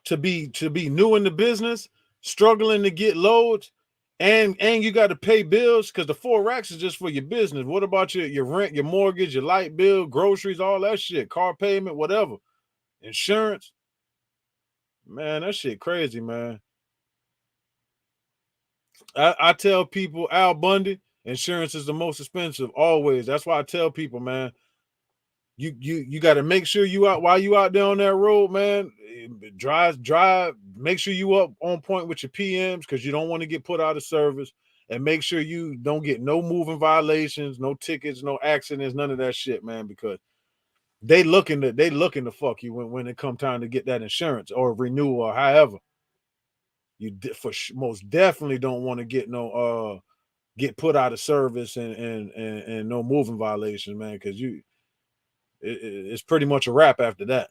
To be new in the business, struggling to get loads, and you got to pay bills because the 4 racks is just for your business. What about your rent, your mortgage, your light bill, groceries, all that shit, car payment, whatever, insurance? Man, that shit crazy, man. I tell people, Al Bundy, insurance is the most expensive always. That's why I tell people, man, you got to make sure you out while you out there on that road, man. Drive. Make sure you up on point with your PMs because you don't want to get put out of service, and make sure you don't get no moving violations, no tickets, no accidents, none of that shit, man. Because they looking to fuck you when it come time to get that insurance or renew or however. You most definitely don't want to get put out of service and no moving violations, man. Because it's pretty much a wrap after that.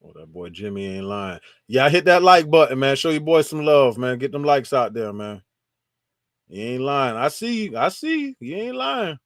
Oh, that boy Jimmy ain't lying. Yeah, hit that like button, man. Show your boy some love, man. Get them likes out there, man. He ain't lying. I see you. I see you. He ain't lying.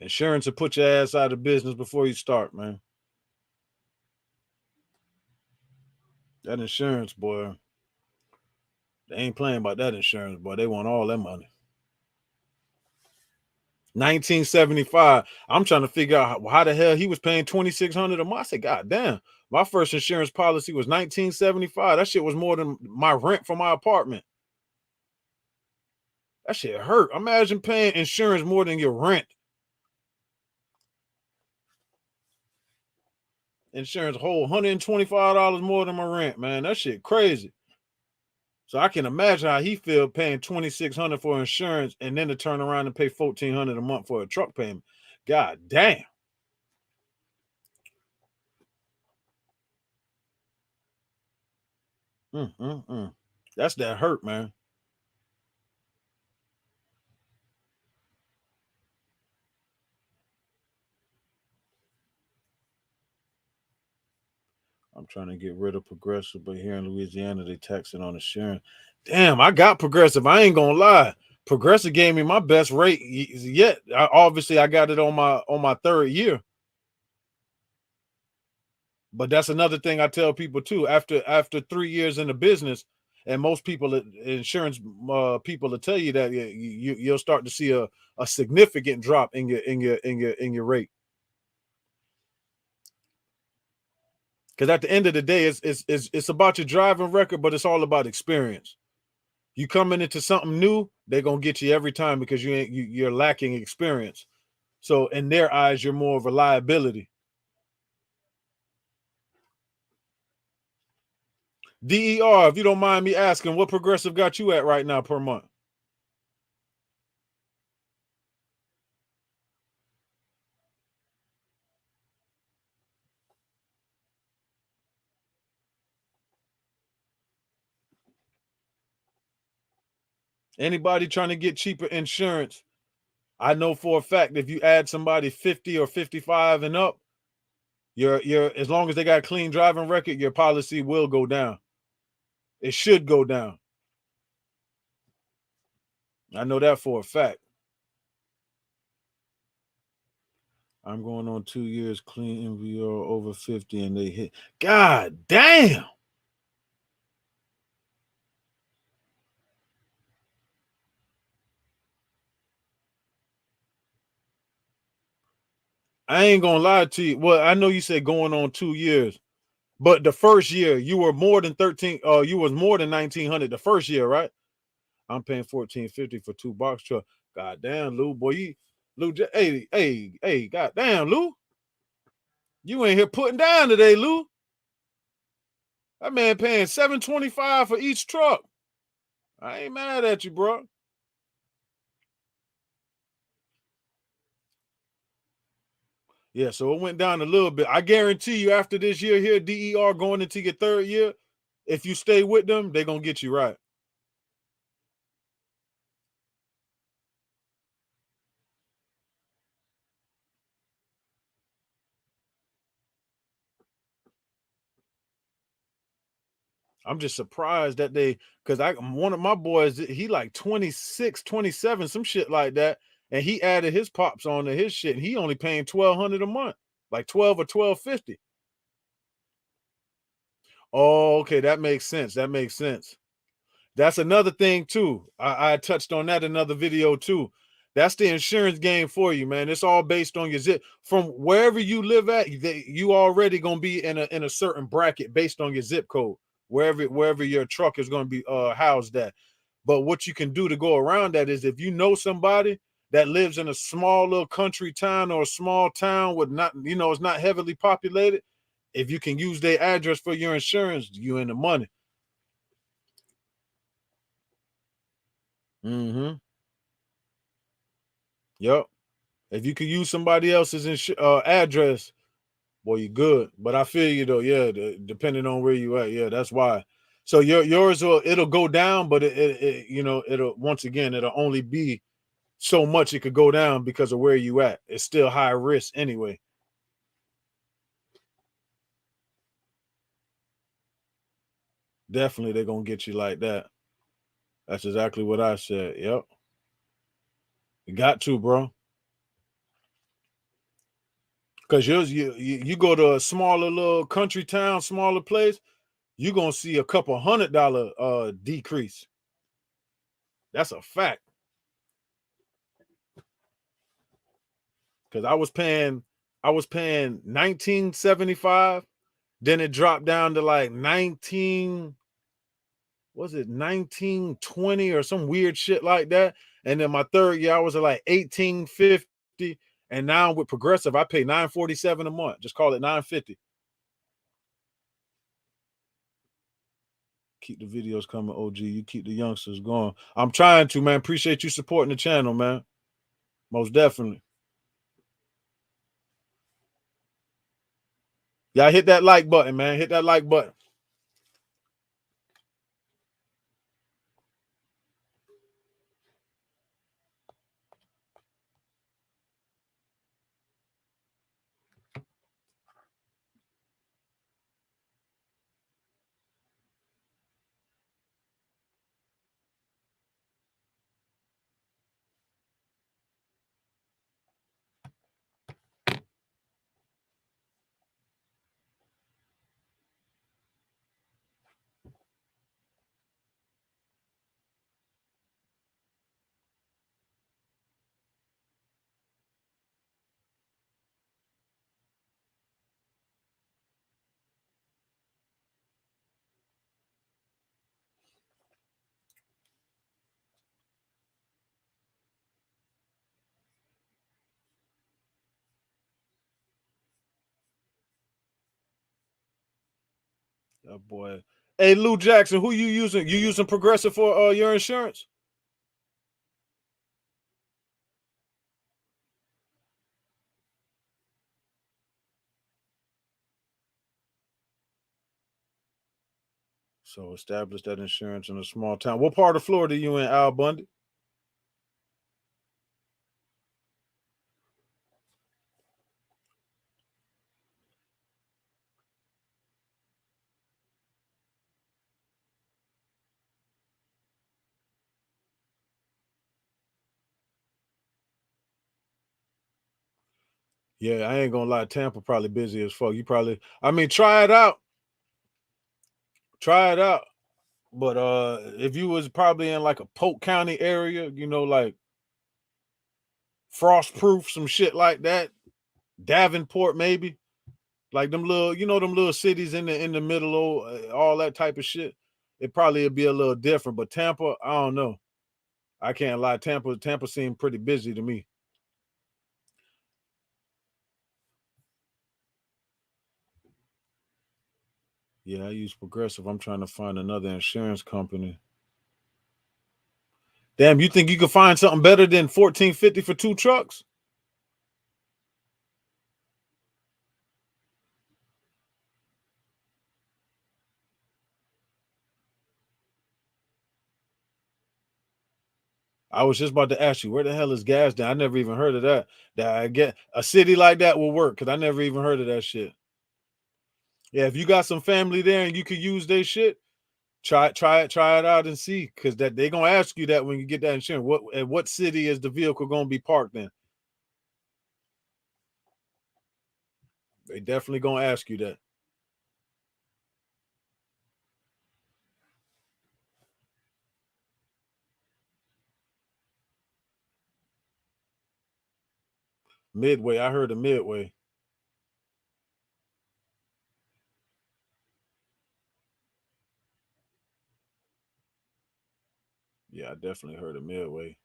Insurance will put your ass out of business before you start, man. That insurance, boy. They ain't playing about that insurance, boy. They want all that money. 1975. I'm trying to figure out how the hell he was paying $2,600 a month. I said, God damn, my first insurance policy was 1975. That shit was more than my rent for my apartment. That shit hurt. Imagine paying insurance more than your rent. Insurance whole $125 more than my rent, man. That shit crazy. So I can imagine how he feel paying $2,600 for insurance and then to turn around and pay $1,400 a month for a truck payment. God damn. That's that hurt, man. I'm trying to get rid of Progressive, but here in Louisiana, they tax it on insurance. Damn, I got Progressive. I ain't gonna lie. Progressive gave me my best rate yet. Obviously, I got it on my third year. But that's another thing I tell people too. After 3 years in the business, and most people, insurance people, will tell you that you'll start to see a significant drop in your rate. Because at the end of the day, it's about your driving record, but it's all about experience. You coming into something new, they're gonna get you every time because you're lacking experience. So in their eyes, you're more of a liability. DER, if you don't mind me asking, what Progressive got you at right now per month? Anybody trying to get cheaper insurance, I know for a fact if you add somebody 50 or 55 and up, your as long as they got a clean driving record, your policy will go down. It should go down. I know that for a fact. I'm going on 2 years clean MVR over 50 and they hit. God damn. I ain't gonna lie to you. Well, I know you said going on 2 years, but the first year you were more than 13. You was more than 1,900 the first year, right? I'm paying 1,450 for 2 box truck. God damn, Lou, boy, Lou, hey, god damn, Lou, you ain't here putting down today, Lou. That man paying $725 for each truck. I ain't mad at you, bro. Yeah, so it went down a little bit. I guarantee you, after this year here, DER going into your third year, if you stay with them, they're gonna get you right. I'm just surprised that because one of my boys, he like 26, 27, some shit like that, and he added his pops onto his shit, and he only paying $1,200 a month, like 12 or 1250. Oh, okay, that makes sense. That makes sense. That's another thing too. I touched on that in another video too. That's the insurance game for you, man. It's all based on your zip. From wherever you live at, you already gonna be in a certain bracket based on your zip code, wherever your truck is gonna be housed at. But what you can do to go around that is if you know somebody that lives in a small little country town or a small town with not, it's not heavily populated, if you can use their address for your insurance, you in the money. Mm-hmm. Yep. If you could use somebody else's address, boy, you good. But I feel you though, yeah. Depending on where you at, yeah, that's why. So yours it'll go down, but it'll once again it'll only be so much it could go down because of where you at. It's still high risk anyway. Definitely, they're gonna get you like that. That's exactly what I said. Yep, you got to, bro. Because you go to a smaller little country town, smaller place, you're gonna see a couple $100 decrease. That's a fact. Because I was paying $19.75, then it dropped down to like 1920 or some weird shit like that. And then my third year I was at like 1850, and now with Progressive I pay $947 a month. Just call it $950. Keep the videos coming, OG. You keep the youngsters going. I'm trying to, man. Appreciate you supporting the channel, man. Most definitely. Yeah, hit that like button, man. Hit that like button. Oh boy. Hey, Lou Jackson, who you using? You using Progressive for your insurance? So establish that insurance in a small town. What part of Florida you in, Al Bundy? Yeah, I ain't gonna lie. Tampa probably busy as fuck. You probably, I mean, try it out. Try it out. But if you was probably in like a Polk County area, like Frostproof, some shit like that, Davenport maybe, like them little, them little cities in the middle of all that type of shit. It probably would be a little different. But Tampa, I don't know. I can't lie. Tampa seemed pretty busy to me. Yeah, I use Progressive. I'm trying to find another insurance company. Damn, you think you could find something better than $14.50 for 2 trucks? I was just about to ask you, where the hell is gas down? I never even heard of that. That I get a city like that will work, because I never even heard of that shit. Yeah, if you got some family there and you could use their shit, try it out and see, because that they gonna ask you that when you get that insurance. What city is the vehicle gonna be parked in? They definitely gonna ask you that. Midway, I heard of Midway. Yeah, I definitely heard of Midway.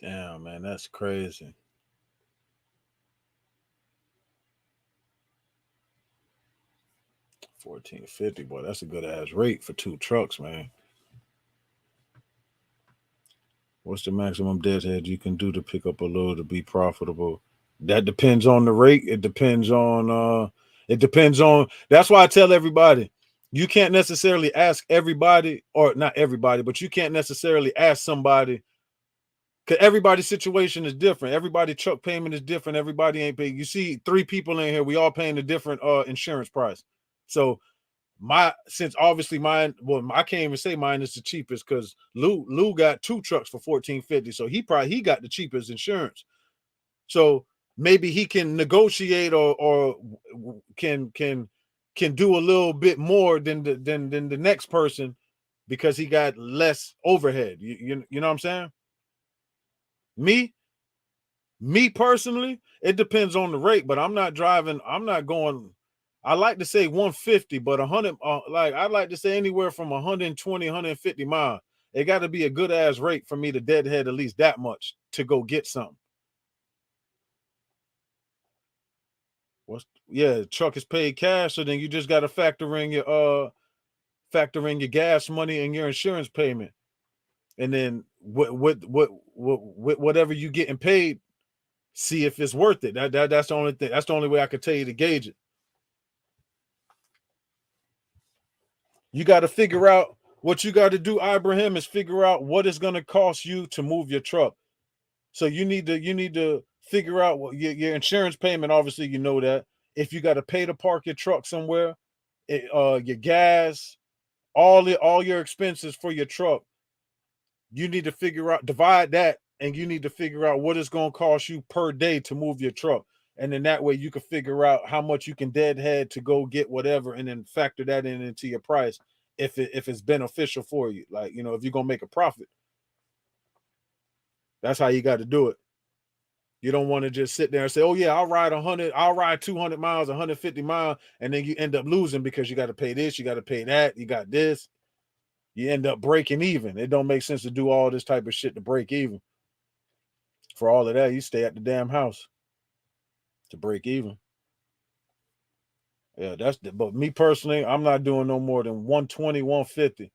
Damn, man, that's crazy. 14.50, boy, that's a good ass rate for 2 trucks, man. What's the maximum deadhead you can do to pick up a load to be profitable? That depends on the rate. It depends on that's why I tell everybody you can't necessarily ask everybody, or not everybody, but you can't necessarily ask somebody because everybody's situation is different. Everybody truck payment is different. Everybody ain't paying. You see, 3 people in here, we all paying a different insurance price. So since obviously mine, well, I can't even say mine is the cheapest because Lou got 2 trucks for $14.50, so he got the cheapest insurance. So maybe he can negotiate or can do a little bit more than the next person because he got less overhead. You know what I'm saying? Me me personally, it depends on the rate, but I'm not going. I like to say 150, but 100, like I like to say anywhere from 120, 150 miles. It got to be a good ass rate for me to deadhead at least that much to go get something. Truck is paid cash, so then you just got to factor in your gas money and your insurance payment, and then whatever you getting paid, see if it's worth it. That's the only thing. That's the only way I could tell you to gauge it. You got to figure out what you got to do, Ibrahim, is figure out what it's going to cost you to move your truck. So you need to figure out what your insurance payment. Obviously, you know that if you got to pay to park your truck somewhere, your gas, all your expenses for your truck, you need to figure out, divide that, and you need to figure out what it's going to cost you per day to move your truck. And then that way you can figure out how much you can deadhead to go get whatever, and then factor that into your price if it's beneficial for you. Like, if you're gonna make a profit, that's how you got to do it. You don't want to just sit there and say, "Oh yeah, I'll ride 100, I'll ride 200 miles, 150 miles," and then you end up losing because you got to pay this, you got to pay that, you got this. You end up breaking even. It don't make sense to do all this type of shit to break even. For all of that, you stay at the damn house to break even. Yeah, but me personally, I'm not doing no more than 120, 150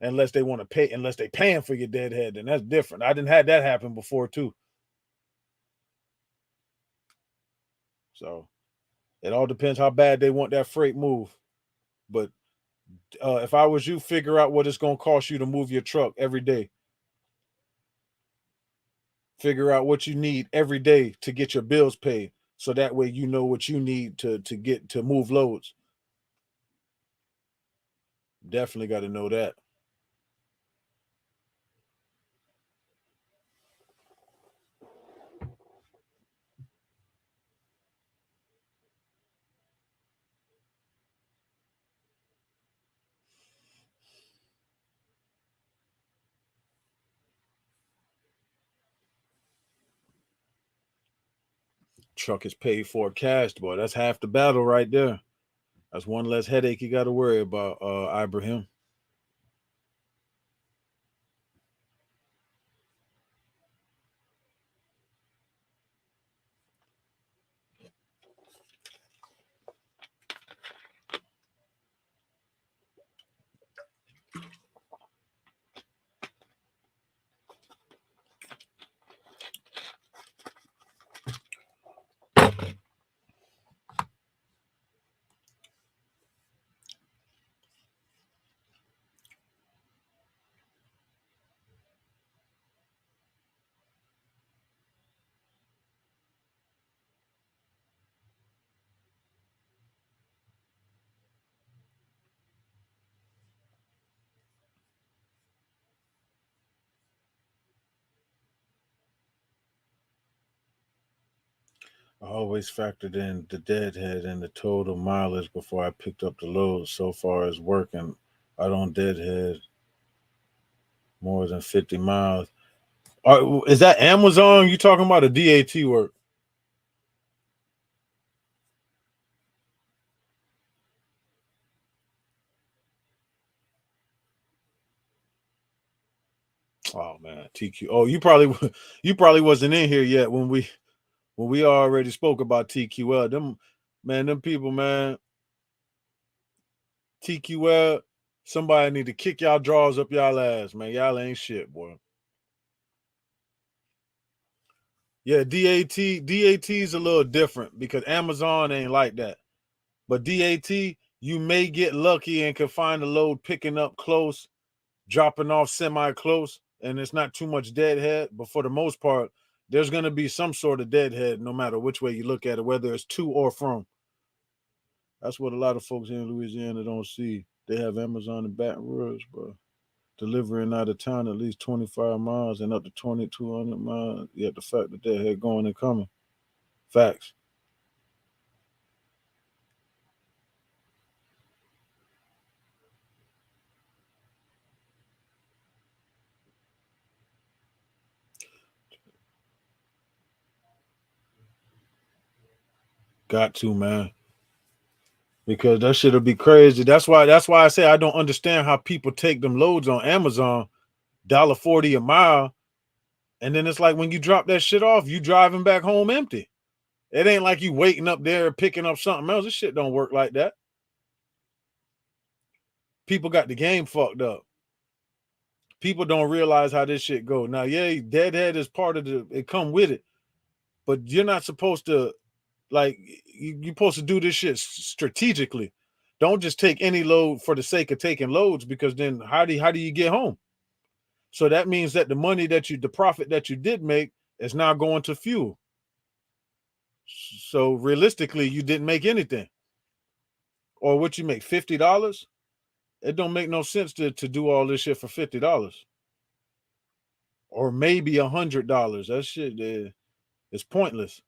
unless they want to pay, unless they paying for your deadhead, then that's different. I didn't have that happen before too. So it all depends how bad they want that freight move. But if I was you, figure out what it's going to cost you to move your truck every day. Figure out what you need every day to get your bills paid. So that way you know what you need to get to move loads. Definitely got to know that. Truck is paid for cash, boy. That's half the battle right there. That's one less headache you got to worry about, Ibrahim. I always factored in the deadhead and the total mileage before I picked up the load. So far as working, I don't deadhead more than 50 miles. Is that Amazon? You talking about a DAT work? Oh man, TQ. Oh, you probably wasn't in here yet when we already spoke about TQL. Them people, man. TQL, somebody need to kick y'all drawers up y'all ass, man. Y'all ain't shit, boy. Yeah, DAT is a little different because Amazon ain't like that. But DAT, you may get lucky and can find a load picking up close, dropping off semi-close, and it's not too much deadhead. But for the most part, there's going to be some sort of deadhead no matter which way you look at it, whether it's to or from. That's what a lot of folks in Louisiana don't see. They have Amazon in Baton Rouge, bro. Delivering out of town at least 25 miles and up to 2,200 miles. Yet the fact that they had going and coming. Facts. Got to, man. Because that shit'll be crazy. That's why I say I don't understand how people take them loads on Amazon, $1.40 a mile, and then it's like when you drop that shit off, you driving back home empty. It ain't like you waiting up there picking up something else. This shit don't work like that. People got the game fucked up. People don't realize how this shit go. Now, yeah, deadhead is part of it come with it, but you're not supposed to like you're supposed to do this shit strategically. Don't just take any load for the sake of taking loads because then how do you get home? So that means that the profit that you did make is now going to fuel. So realistically, you didn't make anything. Or what you make, $50? It don't make no sense to do all this shit for $50. Or maybe $100. That shit is pointless.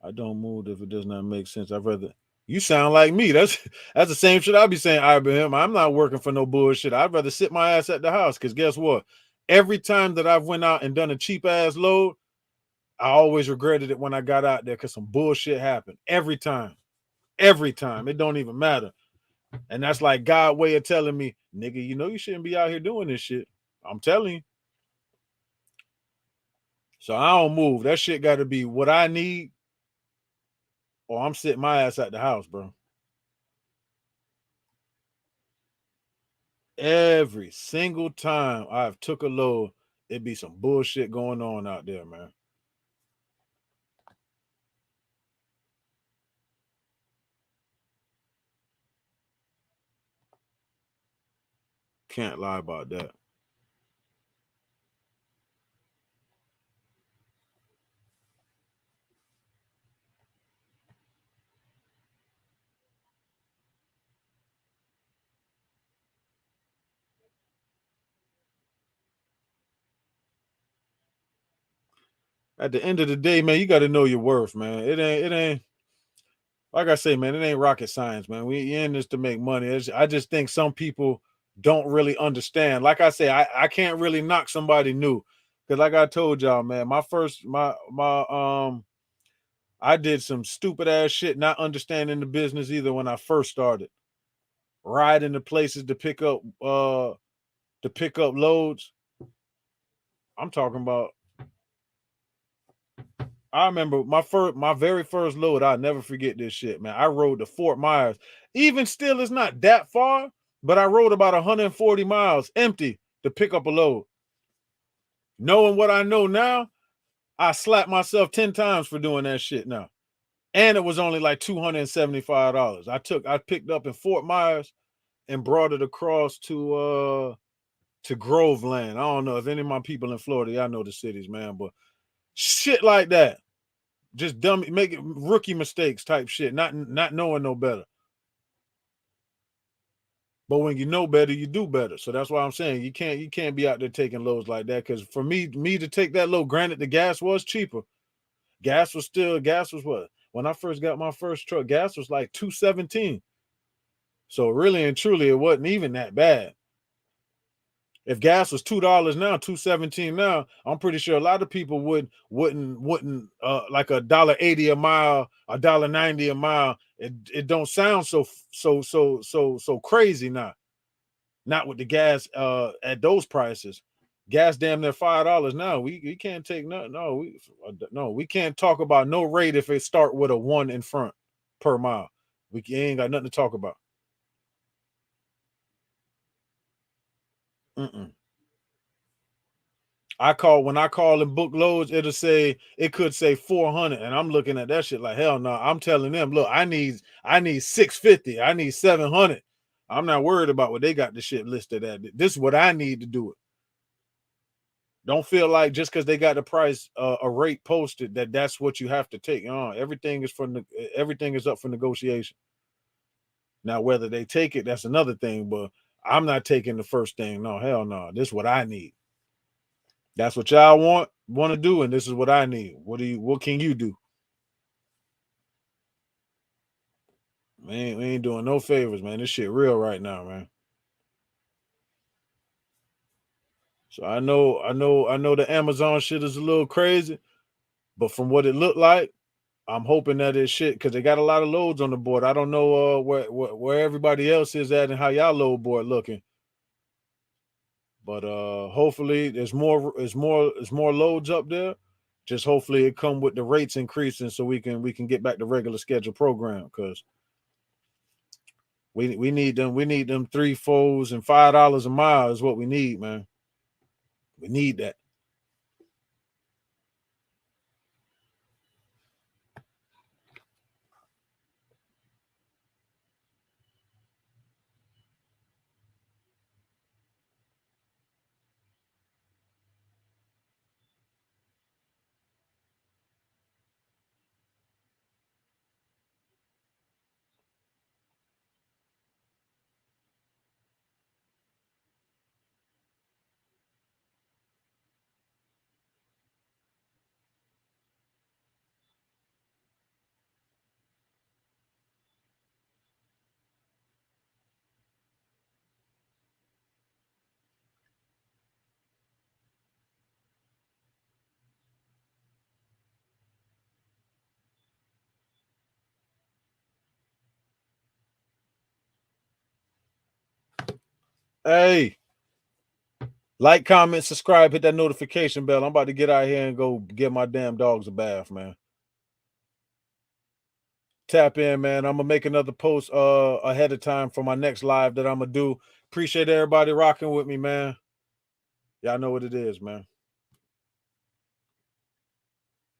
I don't move if it does not make sense. I'd rather you sound like me. That's the same shit I be saying, Ibrahim. I'm not working for no bullshit. I'd rather sit my ass at the house because guess what? Every time that I've went out and done a cheap ass load, I always regretted it when I got out there because some bullshit happened. Every time. Every time. It don't even matter. And that's like God way of telling me, nigga, you know you shouldn't be out here doing this shit. I'm telling you. So I don't move. That shit got to be what I need, or I'm sitting my ass at the house, bro. Every single time I've took a load, it be some bullshit going on out there, man. Can't lie about that. At the end of the day, man, you got to know your worth, man. It ain't like I say, man, it ain't rocket science, man. We in this to make money. I just think some people don't really understand. Like I say, I can't really knock somebody new. Cause like I told y'all, man, my I did some stupid ass shit, not understanding the business either when I first started. Riding to places to pick up loads. I'm talking about I remember my very first load. I'll never forget this shit, man. I rode to Fort Myers. Even still, it's not that far, but I rode about 140 miles empty to pick up a load. Knowing what I know now, I slapped myself 10 times for doing that shit now. And it was only like $275. I picked up in Fort Myers and brought it across to Groveland. I don't know if any of my people in Florida, y'all know the cities, man, but shit like that. Just dumb, making rookie mistakes type shit, not knowing no better. But when you know better, you do better. So that's why I'm saying you can't be out there taking loads like that. Because for me to take that load, granted the gas was cheaper. Gas was what? When I first got my first truck, gas was like 217. So really and truly, it wasn't even that bad. If gas was $2 now, 217 now, I'm pretty sure a lot of people wouldn't like $1.80 a mile, $1.90 a mile. It don't sound so crazy now. Not with the gas at those prices. Gas damn near $5 now. We can't take no, we can't talk about no rate if it start with a one in front per mile. We ain't got nothing to talk about. Mm-mm. when I call and book loads, it could say 400, and I'm looking at that shit like hell no. I'm telling them, look, I need 650, I need 700. I'm not worried about what they got the shit listed at. This is what I need to do it. Don't feel like just because they got the price a rate posted that's what you have to take. Everything is up for negotiation. Now whether they take it, that's another thing. But I'm not taking the first thing. No, hell no. This is what I need. That's what y'all want to do, and this is what I need. What can you do? Man, we ain't doing no favors, man. This shit real right now, man. So I know the Amazon shit is a little crazy, but from what it looked like, I'm hoping that it's shit because they got a lot of loads on the board. I don't know where everybody else is at and how y'all load board looking. But hopefully there's more loads up there. Just hopefully it come with the rates increasing so we can get back to regular schedule program because we need them 3, 4s, and $5 a mile is what we need, man. We need that. Hey, like, comment, subscribe, hit that notification bell. I'm about to get out here and go get my damn dogs a bath, man. Tap in, man. I'm gonna make another post ahead of time for my next live that I'm gonna do. Appreciate everybody rocking with me, man. Y'all know what it is, man.